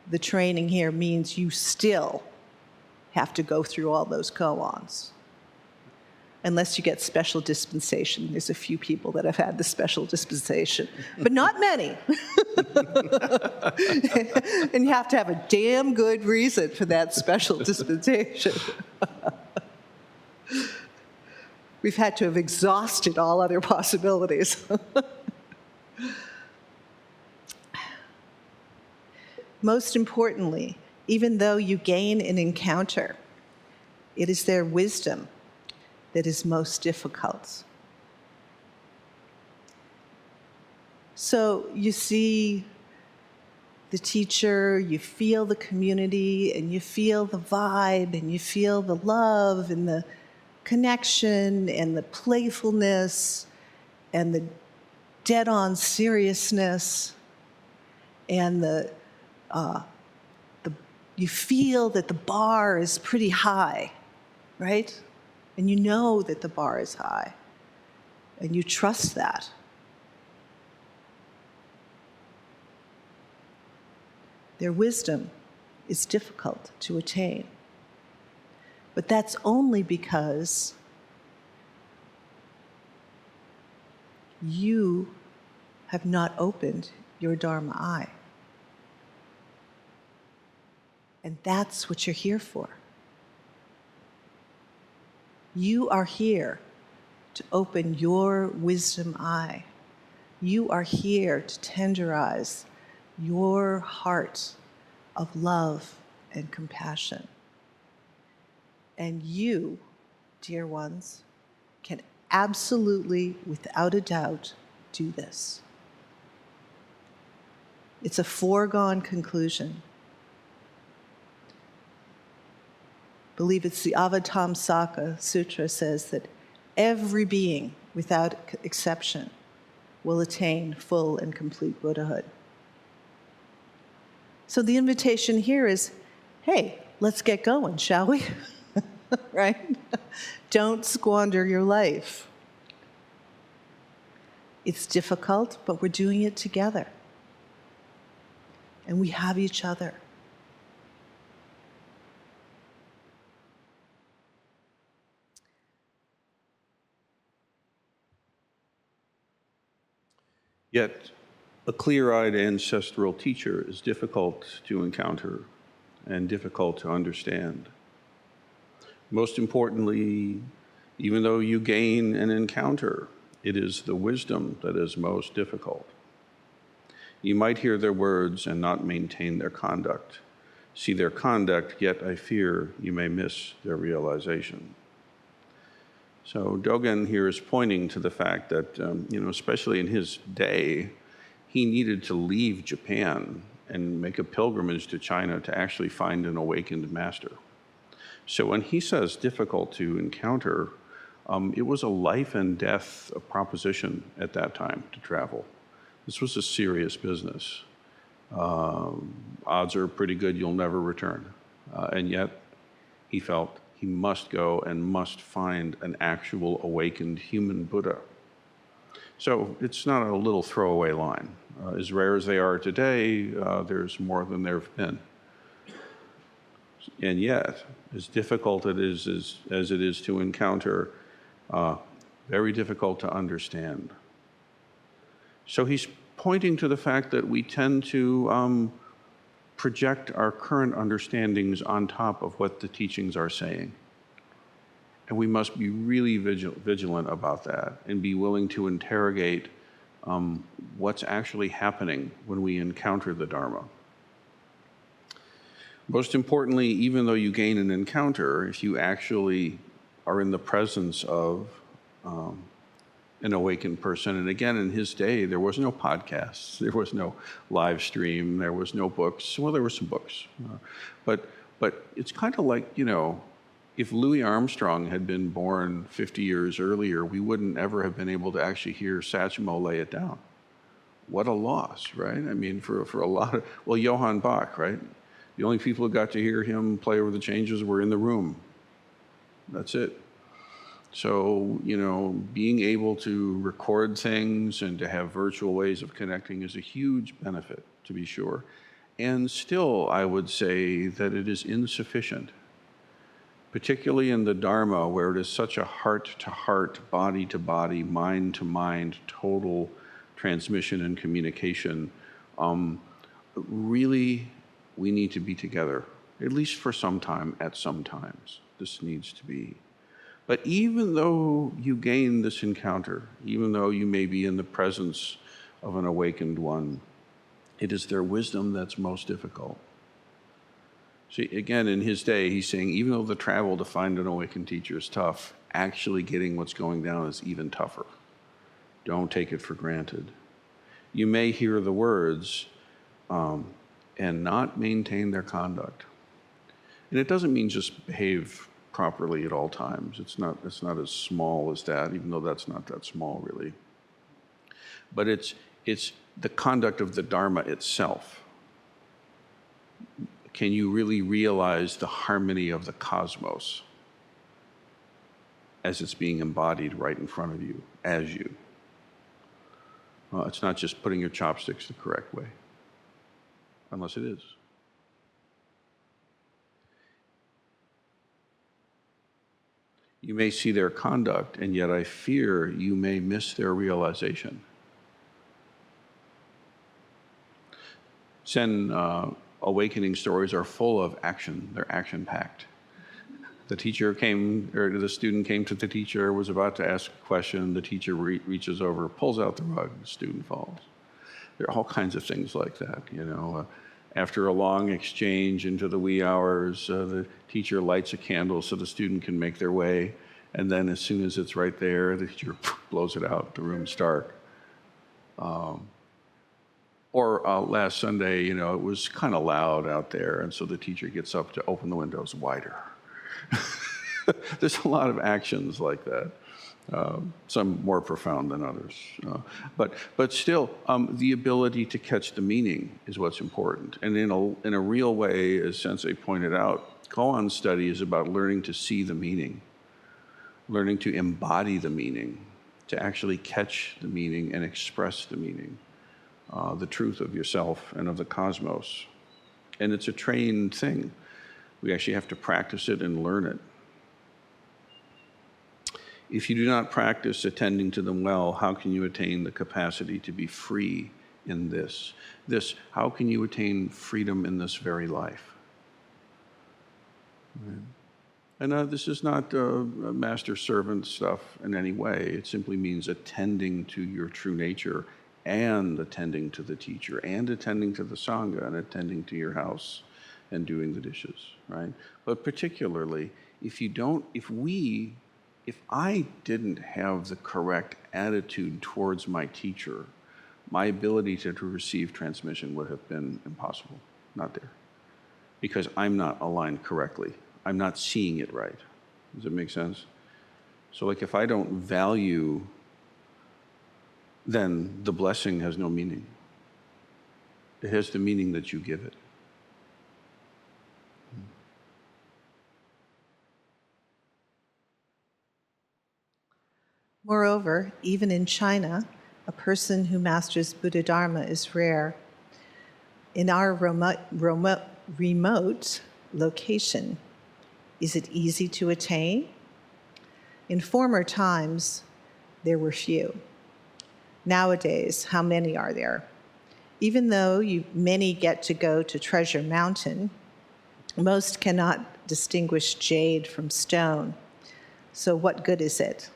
the training here means you still have to go through all those koans. Unless you get special dispensation. There's a few people that have had the special dispensation, but not many. And you have to have a damn good reason for that special dispensation. We've had to have exhausted all other possibilities. Most importantly, even though you gain an encounter, it is their wisdom that is most difficult. So you see the teacher, you feel the community, and you feel the vibe, and you feel the love, and the connection, and the playfulness, and the dead-on seriousness, and you feel that the bar is pretty high, right? And you know that the bar is high, and you trust that. Their wisdom is difficult to attain. But that's only because you have not opened your Dharma eye. And that's what you're here for. You are here to open your wisdom eye. You are here to tenderize your heart of love and compassion. And you, dear ones, can absolutely, without a doubt, do this. It's a foregone conclusion. I believe it's the Avatamsaka Sutra says that every being, without exception, will attain full and complete Buddhahood. So the invitation here is, hey, let's get going, shall we? Right? Don't squander your life. It's difficult, but we're doing it together. And we have each other. Yet, a clear-eyed ancestral teacher is difficult to encounter and difficult to understand. Most importantly, even though you gain an encounter, it is the wisdom that is most difficult. You might hear their words and not maintain their conduct. See their conduct, yet I fear you may miss their realization. So Dogen here is pointing to the fact that, especially in his day, he needed to leave Japan and make a pilgrimage to China to actually find an awakened master. So when he says difficult to encounter, it was a life and death proposition at that time to travel. This was a serious business. Odds are pretty good you'll never return. And yet he felt he must go and must find an actual awakened human Buddha. So it's not a little throwaway line. As rare as they are today, there's more than there have been. And yet, as difficult as it is to encounter, very difficult to understand. So he's pointing to the fact that we tend to project our current understandings on top of what the teachings are saying. And we must be really vigilant about that and be willing to interrogate what's actually happening when we encounter the Dharma. Most importantly, even though you gain an encounter, if you actually are in the presence of an awakened person, and again, in his day, there was no podcasts, there was no live stream, there was no books. Well, there were some books, but it's kind of like, if Louis Armstrong had been born 50 years earlier, we wouldn't ever have been able to actually hear Satchmo lay it down. What a loss, right? I mean, for a lot of, well, Johann Bach, right? The only people who got to hear him play over the changes were in the room. That's it. So, being able to record things and to have virtual ways of connecting is a huge benefit, to be sure. And still, I would say that it is insufficient, particularly in the Dharma, where it is such a heart-to-heart, body-to-body, mind-to-mind, total transmission and communication. Really, we need to be together, at least for some time, at some times. This needs to be. But even though you gain this encounter, even though you may be in the presence of an awakened one, it is their wisdom that's most difficult. See, again, in his day, he's saying, even though the travel to find an awakened teacher is tough, actually getting what's going down is even tougher. Don't take it for granted. You may hear the words and not maintain their conduct. And it doesn't mean just behave properly at all times. It's not as small as that, even though that's not that small, really. But it's the conduct of the Dharma itself. Can you really realize the harmony of the cosmos as it's being embodied right in front of you, as you? Well, it's not just putting your chopsticks the correct way, unless it is. You may see their conduct, and yet I fear you may miss their realization. Zen awakening stories are full of action. They're action-packed. The student came to the teacher, was about to ask a question. The teacher reaches over, pulls out the rug, the student falls. There are all kinds of things like that, After a long exchange into the wee hours, the teacher lights a candle so the student can make their way. And then as soon as it's right there, the teacher blows it out. The room's dark. Or last Sunday, it was kind of loud out there. And so the teacher gets up to open the windows wider. There's a lot of actions like that. Some more profound than others. But still, the ability to catch the meaning is what's important. And in a real way, as Sensei pointed out, koan study is about learning to see the meaning, learning to embody the meaning, to actually catch the meaning and express the meaning, the truth of yourself and of the cosmos. And it's a trained thing. We actually have to practice it and learn it. If you do not practice attending to them well, how can you attain the capacity to be free in this? How can you attain freedom in this very life? And this is not master-servant stuff in any way. It simply means attending to your true nature and attending to the teacher and attending to the Sangha and attending to your house and doing the dishes, right? But particularly, if I didn't have the correct attitude towards my teacher, my ability to receive transmission would have been impossible, not there. Because I'm not aligned correctly. I'm not seeing it right. Does it make sense? So like if I don't value, then the blessing has no meaning. It has the meaning that you give it. Moreover, even in China, a person who masters Buddha Dharma is rare. In our remote location, is it easy to attain? In former times, there were few. Nowadays, how many are there? Even though many get to go to Treasure Mountain, most cannot distinguish jade from stone. So what good is it?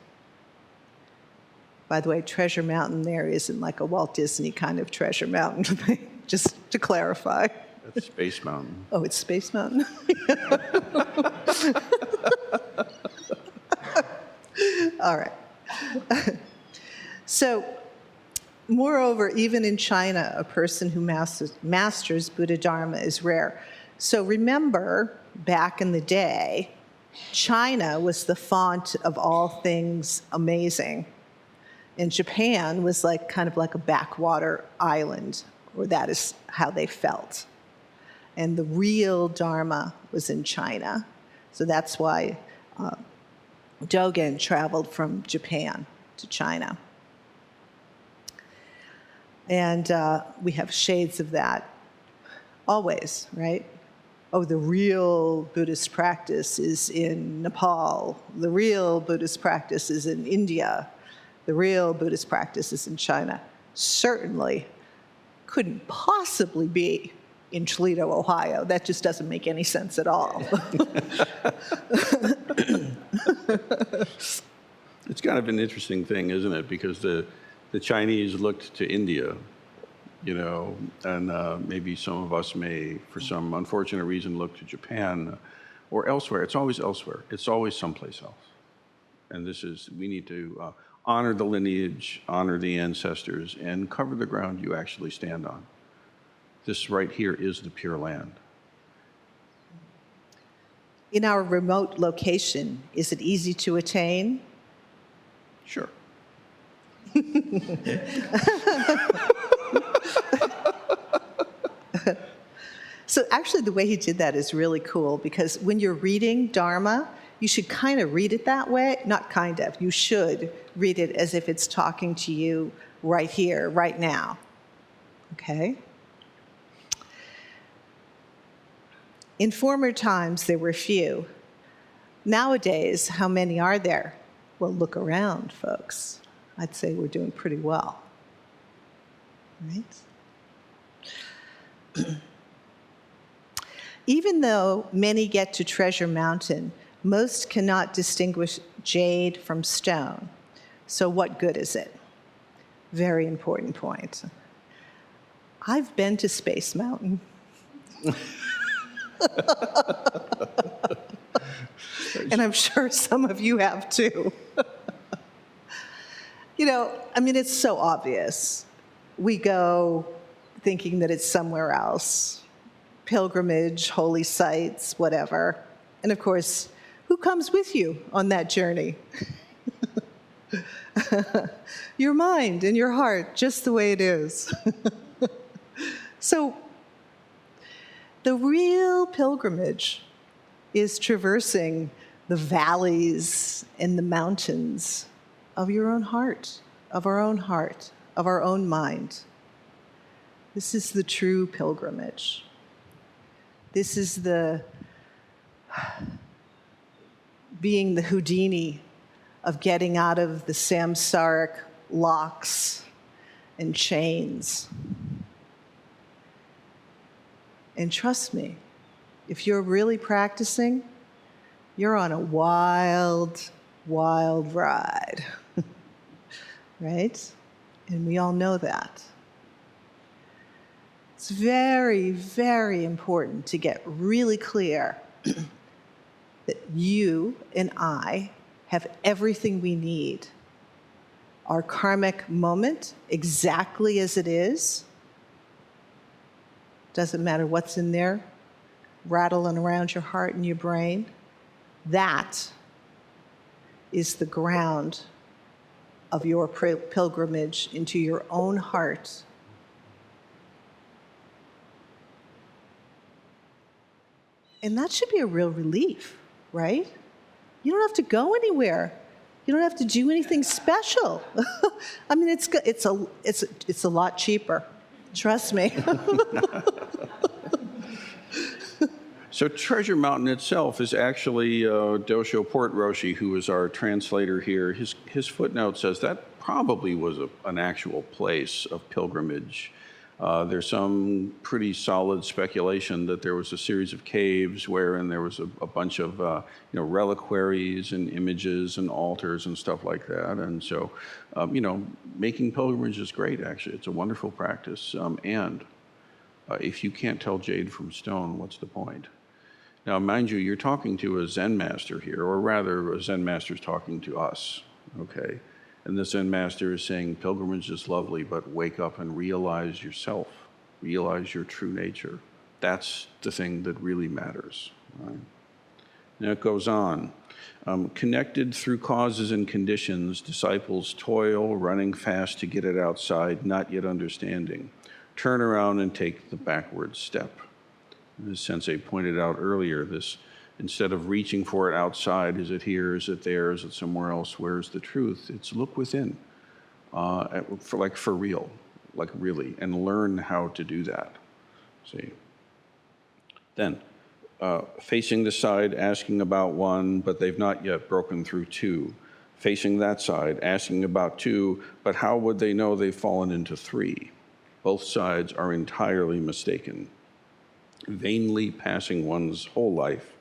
By the way, Treasure Mountain there isn't like a Walt Disney kind of Treasure Mountain thing, just to clarify. That's Space Mountain. Oh, it's Space Mountain? All right. So, moreover, even in China, a person who masters Buddha Dharma is rare. So remember, back in the day, China was the font of all things amazing. And Japan was like kind of like a backwater island, or that is how they felt. And the real Dharma was in China. So that's why Dogen traveled from Japan to China. And we have shades of that always, right? Oh, the real Buddhist practice is in Nepal. The real Buddhist practice is in India. The real Buddhist practice is in China. Certainly couldn't possibly be in Toledo, Ohio. That just doesn't make any sense at all. It's kind of an interesting thing, isn't it? Because the Chinese looked to India, you know, and maybe some of us may, for some unfortunate reason, look to Japan or elsewhere. It's always elsewhere. It's always someplace else. And we need to honor the lineage, honor the ancestors, and cover the ground you actually stand on. This right here is the Pure Land. In our remote location, is it easy to attain? Sure. So actually the way he did that is really cool, because when you're reading Dharma, you should kind of read it that way. Not kind of, you should read it as if it's talking to you right here, right now. Okay? In former times, there were few. Nowadays, how many are there? Well, look around, folks. I'd say we're doing pretty well. Right? Even though many get to Treasure Mountain, most cannot distinguish jade from stone. So what good is it? Very important point. I've been to Space Mountain. And I'm sure some of you have too. You know, I mean, it's so obvious. We go thinking that it's somewhere else. Pilgrimage, holy sites, whatever. And of course, who comes with you on that journey? Your mind and your heart, just the way it is. So, the real pilgrimage is traversing the valleys and the mountains of your own heart, of our own heart, of our own mind. This is the true pilgrimage. This is the being the Houdini of getting out of the samsaric locks and chains. And trust me, if you're really practicing, you're on a wild, wild ride, right? And we all know that. It's very, very important to get really clear that you and I have everything we need. Our karmic moment, exactly as it is, doesn't matter what's in there, rattling around your heart and your brain. That is the ground of your pilgrimage into your own heart. And that should be a real relief, right? You don't have to go anywhere. You don't have to do anything special. I mean, it's a lot cheaper. Trust me. So Treasure Mountain itself is actually Dosho Port Roshi, who is our translator here. His footnote says that probably was an actual place of pilgrimage. There's some pretty solid speculation that there was a series of caves wherein there was a bunch of reliquaries and images and altars and stuff like that. And so, making pilgrimage is great, actually. It's a wonderful practice. And If you can't tell jade from stone, what's the point? Now, mind you, you're talking to a Zen master here, or rather, a Zen master is talking to us, okay? And the Zen master is saying, pilgrimage is lovely, but wake up and realize yourself, realize your true nature. That's the thing that really matters, right? Now it goes on. Connected through causes and conditions, disciples toil, running fast to get it outside, not yet understanding. Turn around and take the backward step. As Sensei pointed out earlier, this, instead of reaching for it outside, is it here, is it there, is it somewhere else, where's the truth? It's look within, for real, like really, and learn how to do that, see? Then, facing the side, asking about one, but they've not yet broken through two. Facing that side, asking about two, but how would they know they've fallen into three? Both sides are entirely mistaken. Vainly passing one's whole life.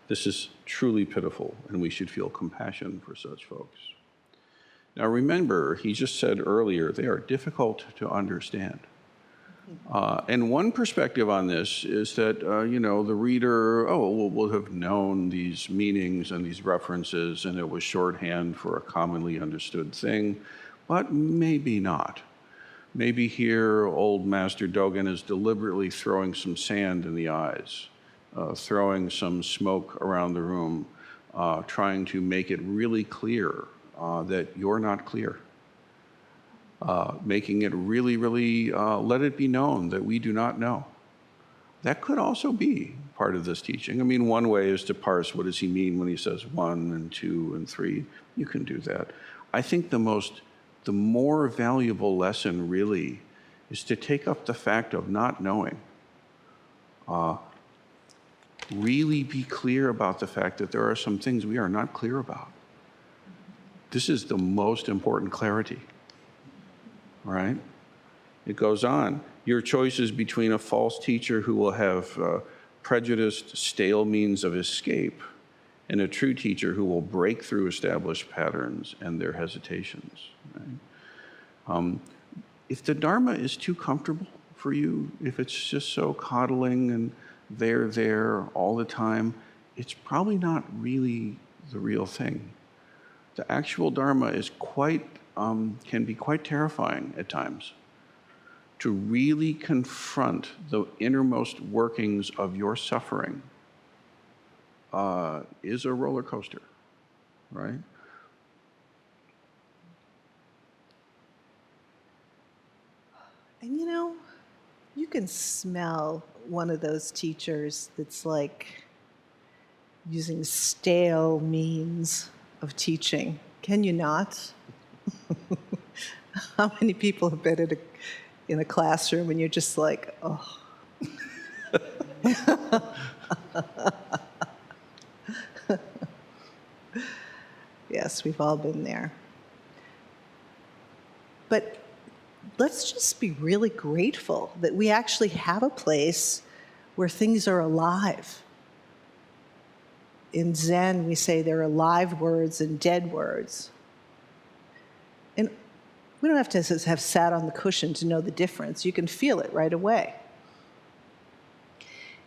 This is truly pitiful, and we should feel compassion for such folks. Now remember, he just said earlier, they are difficult to understand. And one perspective on this is that, the reader, will have known these meanings and these references, and it was shorthand for a commonly understood thing, but maybe not. Maybe here, old Master Dogen is deliberately throwing some sand in the eyes, throwing some smoke around the room, trying to make it really clear that you're not clear. Making it really, really, let it be known that we do not know. That could also be part of this teaching. I mean, one way is to parse what does he mean when he says 1 and 2 and 3. You can do that. I think the more valuable lesson really is to take up the fact of not knowing. Really be clear about the fact that there are some things we are not clear about. This is the most important clarity, right? It goes on. Your choice is between a false teacher who will have prejudiced, stale means of escape and a true teacher who will break through established patterns and their hesitations. Right? If the Dharma is too comfortable for you, if it's just so coddling and they're there all the time, it's probably not really the real thing. The actual Dharma is can be quite terrifying at times. To really confront the innermost workings of your suffering is a roller coaster, right? And you can smell one of those teachers that's like using stale means of teaching. Can you not? How many people have been in a classroom and you're just like, oh. Yes, we've all been there. But let's just be really grateful that we actually have a place where things are alive. In Zen, we say there are live words and dead words. And we don't have to have sat on the cushion to know the difference. You can feel it right away.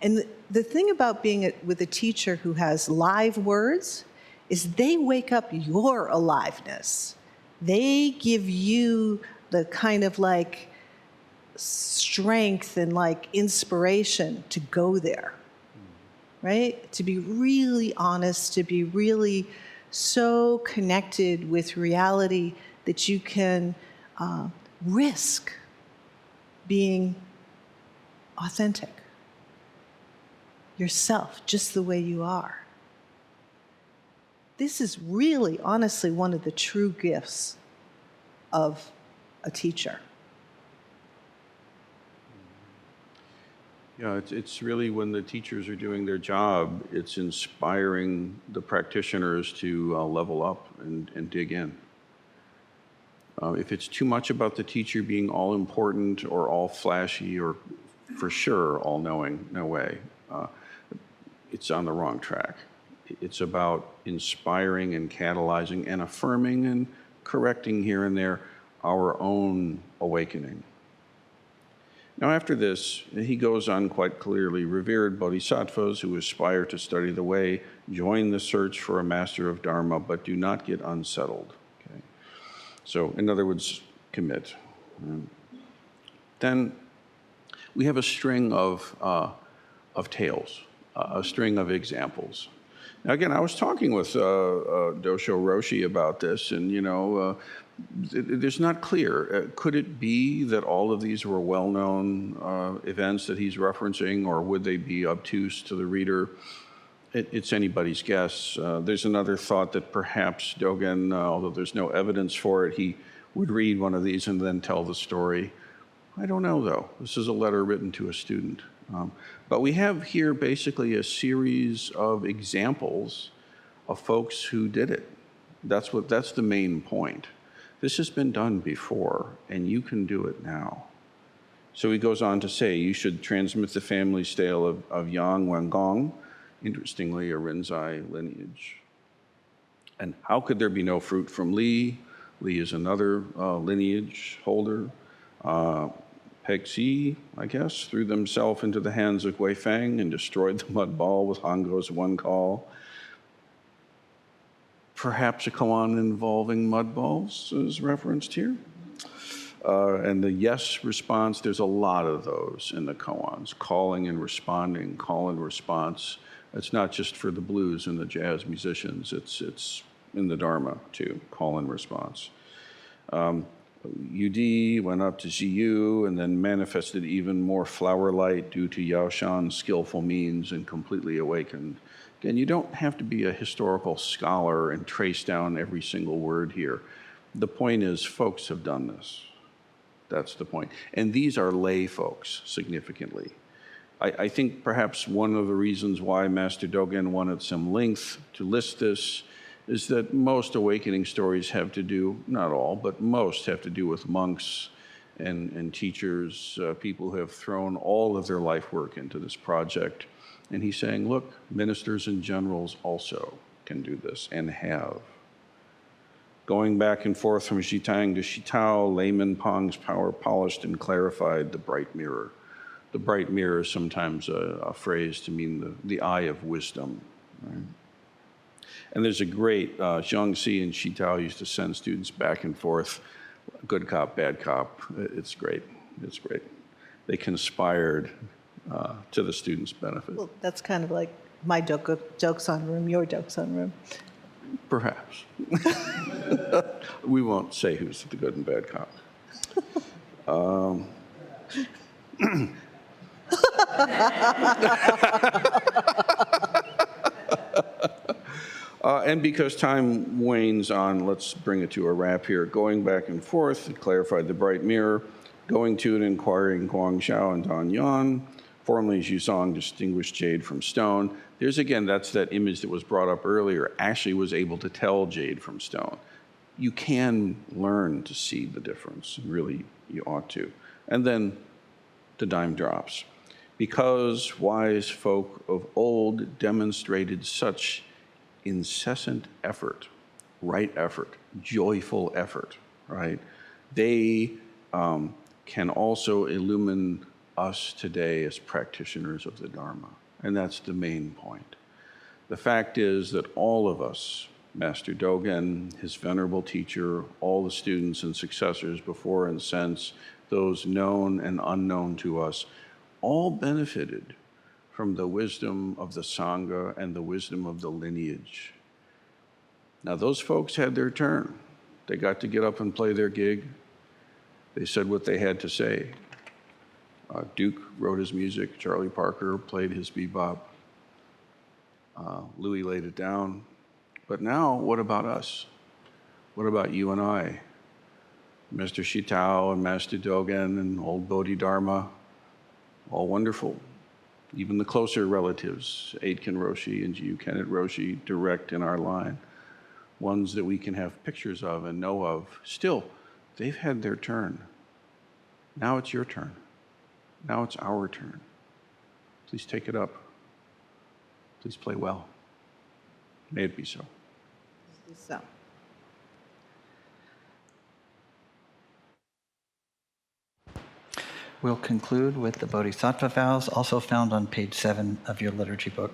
And the thing about being with a teacher who has live words is they wake up your aliveness. They give you the kind of like strength and like inspiration to go there, right? To be really honest, to be really so connected with reality that you can risk being authentic, yourself, just the way you are. This is really, honestly, one of the true gifts of a teacher. Yeah, it's really when the teachers are doing their job, it's inspiring the practitioners to level up and dig in. If it's too much about the teacher being all important or all flashy or for sure all knowing, no way, it's on the wrong track. It's about inspiring and catalyzing and affirming and correcting here and there our own awakening. Now, after this, he goes on quite clearly, revered bodhisattvas who aspire to study the way, join the search for a master of Dharma, but do not get unsettled. Okay? So, in other words, commit. Then we have a string of tales, a string of examples. Now, again, I was talking with Dosho Roshi about this, and, there's not clear. Could it be that all of these were well-known events that he's referencing, or would they be obtuse to the reader? It's anybody's guess. There's another thought that perhaps Dogen, although there's no evidence for it, he would read one of these and then tell the story. I don't know, though. This is a letter written to a student. But we have here basically a series of examples of folks who did it. That's the main point. This has been done before, and you can do it now. So he goes on to say, you should transmit the family's tale of Yang Wangong, interestingly, a Rinzai lineage. And how could there be no fruit from Li? Li is another lineage holder. Pegxi, I guess, threw themselves into the hands of Guifang and destroyed the mud ball with Hongo's one call. Perhaps a koan involving mud balls is referenced here. And the yes response, there's a lot of those in the koans, calling and responding, call and response. It's not just for the blues and the jazz musicians, it's in the Dharma too, call and response. UD went up to Ziyu and then manifested even more flower light due to Yao Shan's skillful means and completely awakened. Again, you don't have to be a historical scholar and trace down every single word here. The point is, folks have done this. That's the point. And these are lay folks, significantly. I think perhaps one of the reasons why Master Dogen wanted some length to list this is that most awakening stories have to do, not all, but most have to do with monks and teachers, people who have thrown all of their life work into this project. And he's saying, look, ministers and generals also can do this and have. Going back and forth from Xitang to Xitao, layman Pong's power polished and clarified the bright mirror. The bright mirror is sometimes a phrase to mean the eye of wisdom. Right? And there's a great, Zhangxi and Xitao used to send students back and forth, good cop, bad cop. It's great. It's great. They conspired to the students' benefit. Well, that's kind of like my jokes on room, your jokes on room. Perhaps. We won't say who's the good and bad cop. And because time wanes on, let's bring it to a wrap here. Going back and forth, it clarified the bright mirror. Going to and inquiring Guangxiao and Dan Yan. Formerly, Xuzong distinguished jade from stone. There's again, that's that image that was brought up earlier. Ashley was able to tell jade from stone. You can learn to see the difference. Really, you ought to. And then the dime drops. Because wise folk of old demonstrated such incessant effort, right effort, joyful effort, right? They can also illumine us today as practitioners of the Dharma. And that's the main point. The fact is that all of us, Master Dogen, his venerable teacher, all the students and successors before and since, those known and unknown to us, all benefited from the wisdom of the Sangha and the wisdom of the lineage. Now, those folks had their turn. They got to get up and play their gig. They said what they had to say. Duke wrote his music. Charlie Parker played his bebop. Louis laid it down. But now, what about us? What about you and I? Mr. Shitao and Master Dogen and old Bodhidharma, all wonderful. Even the closer relatives, Aitken Roshi and Jiyu Kennett Roshi, direct in our line, ones that we can have pictures of and know of. Still, they've had their turn. Now it's your turn. Now it's our turn. Please take it up. Please play well. May it be so. So. we'll conclude with the Bodhisattva vows, also found on page 7 of your liturgy book.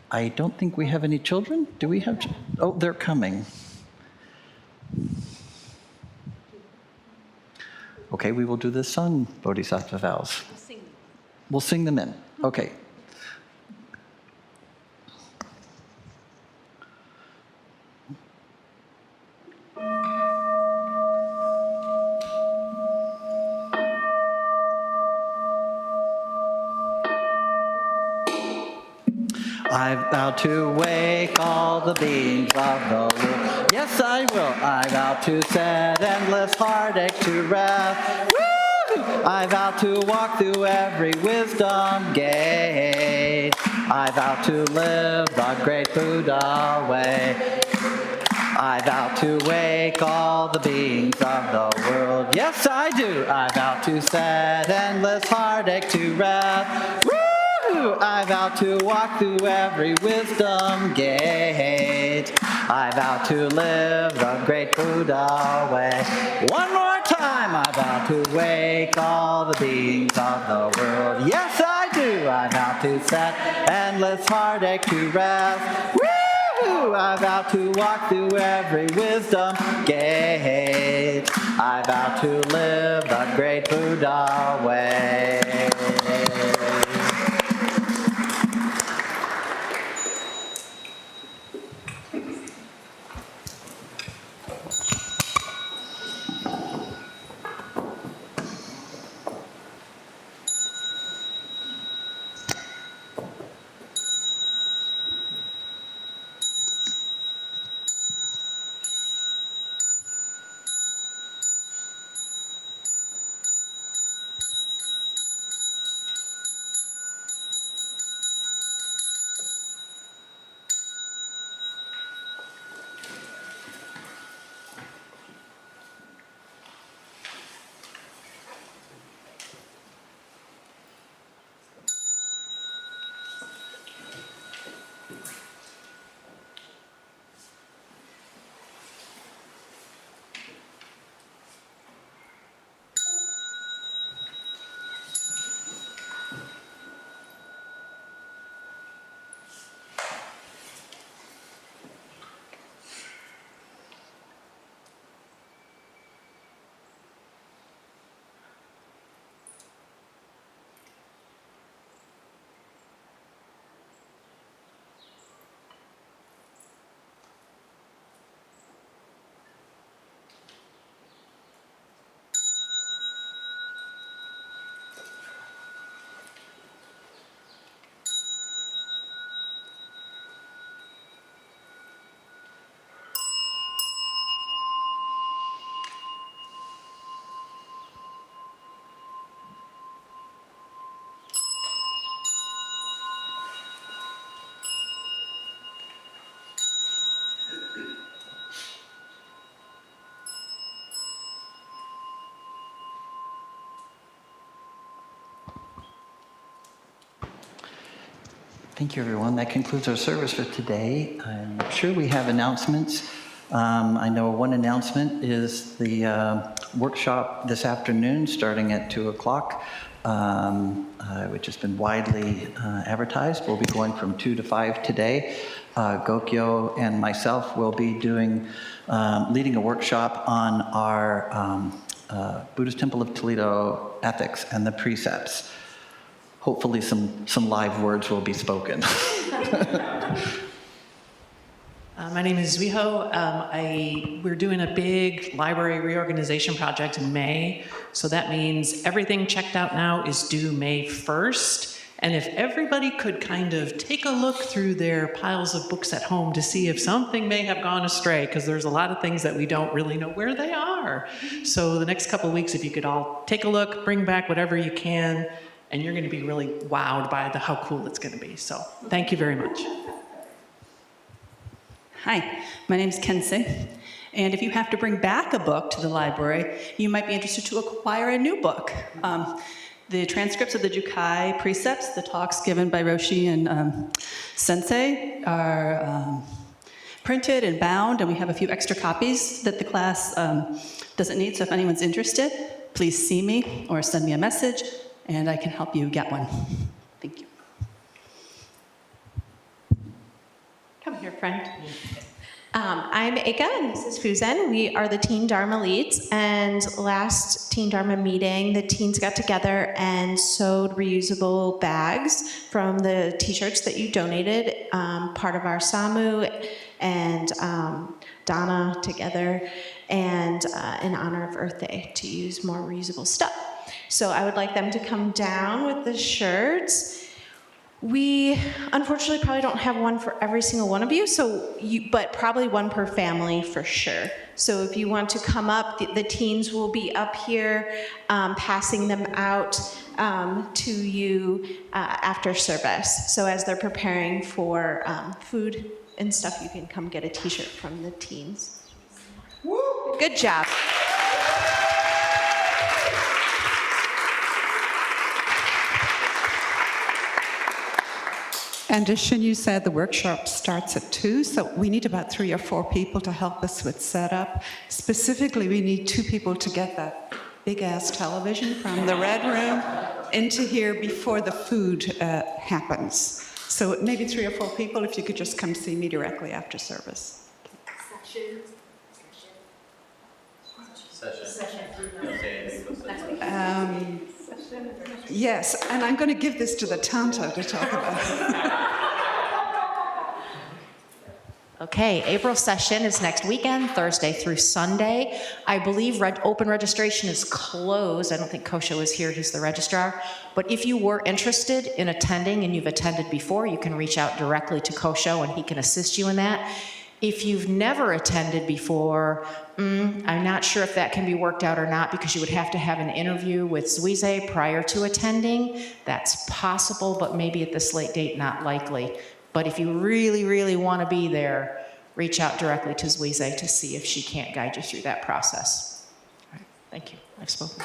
I don't think we have any children. Do we have? Oh, they're coming. Okay, we will do the sung Bodhisattva vows. We'll sing them in. Okay. I vow to wake all the beings of the world. Yes, I will. I vow to set endless heartache to rest. Woo! I vow to walk through every wisdom gate. I vow to live the great Buddha way. I vow to wake all the beings of the world. Yes, I do. I vow to set endless heartache to rest. Woo! I vow to walk through every wisdom gate. I vow to live the great Buddha way. One more time. I vow to wake all the beings of the world. Yes, I do. I vow to set endless heartache to rest. Woo! I vow to walk through every wisdom gate. I vow to live the great Buddha way. Thank you, everyone. That concludes our service for today. I'm sure we have announcements. I know one announcement is the workshop this afternoon starting at 2 o'clock, which has been widely advertised. We'll be going from 2 to 5 today. Gokyo and myself will be leading a workshop on our Buddhist Temple of Toledo ethics and the precepts. Hopefully some live words will be spoken. My name is Zuiho. We're doing a big library reorganization project in May. So that means everything checked out now is due May 1st. And if everybody could kind of take a look through their piles of books at home to see if something may have gone astray, because there's a lot of things that we don't really know where they are. So the next couple of weeks, if you could all take a look, bring back whatever you can, and you're going to be really wowed by how cool it's going to be. So thank you very much. Hi, my name is Kensei, and if you have to bring back a book to the library, you might be interested to acquire a new book. The transcripts of the Jukai precepts, the talks given by Roshi and Sensei, are printed and bound, and we have a few extra copies that the class doesn't need, so if anyone's interested, please see me or send me a message, and I can help you get one. Thank you. Come here, friend. I'm Eka, and this is Fuzen. We are the Teen Dharma leads, and last Teen Dharma meeting, the teens got together and sewed reusable bags from the t-shirts that you donated, part of our SAMU and Donna together, and in honor of Earth Day, to use more reusable stuff. So I would like them to come down with the shirts. We unfortunately probably don't have one for every single one of you, but probably one per family for sure. So if you want to come up, the teens will be up here passing them out to you after service. So as they're preparing for food and stuff, you can come get a t-shirt from the teens. Woo! Good job. And as Shinyu said, the workshop starts at 2, so we need about 3 or 4 people to help us with setup. Specifically, we need 2 people to get that big-ass television from the Red Room into here before the food happens. So maybe 3 or 4 people, if you could just come see me directly after service. Yes, and I'm going to give this to the Tanto to talk about. Okay, April session is next weekend, Thursday through Sunday. I believe open registration is closed. I don't think Kosho is here, he's the registrar. But if you were interested in attending and you've attended before, you can reach out directly to Kosho and he can assist you in that. If you've never attended before, I'm not sure if that can be worked out or not, because you would have to have an interview with Zuize prior to attending. That's possible, but maybe at this late date, not likely. But if you really, really want to be there, reach out directly to Zuize to see if she can't guide you through that process. All right, thank you. I've spoken.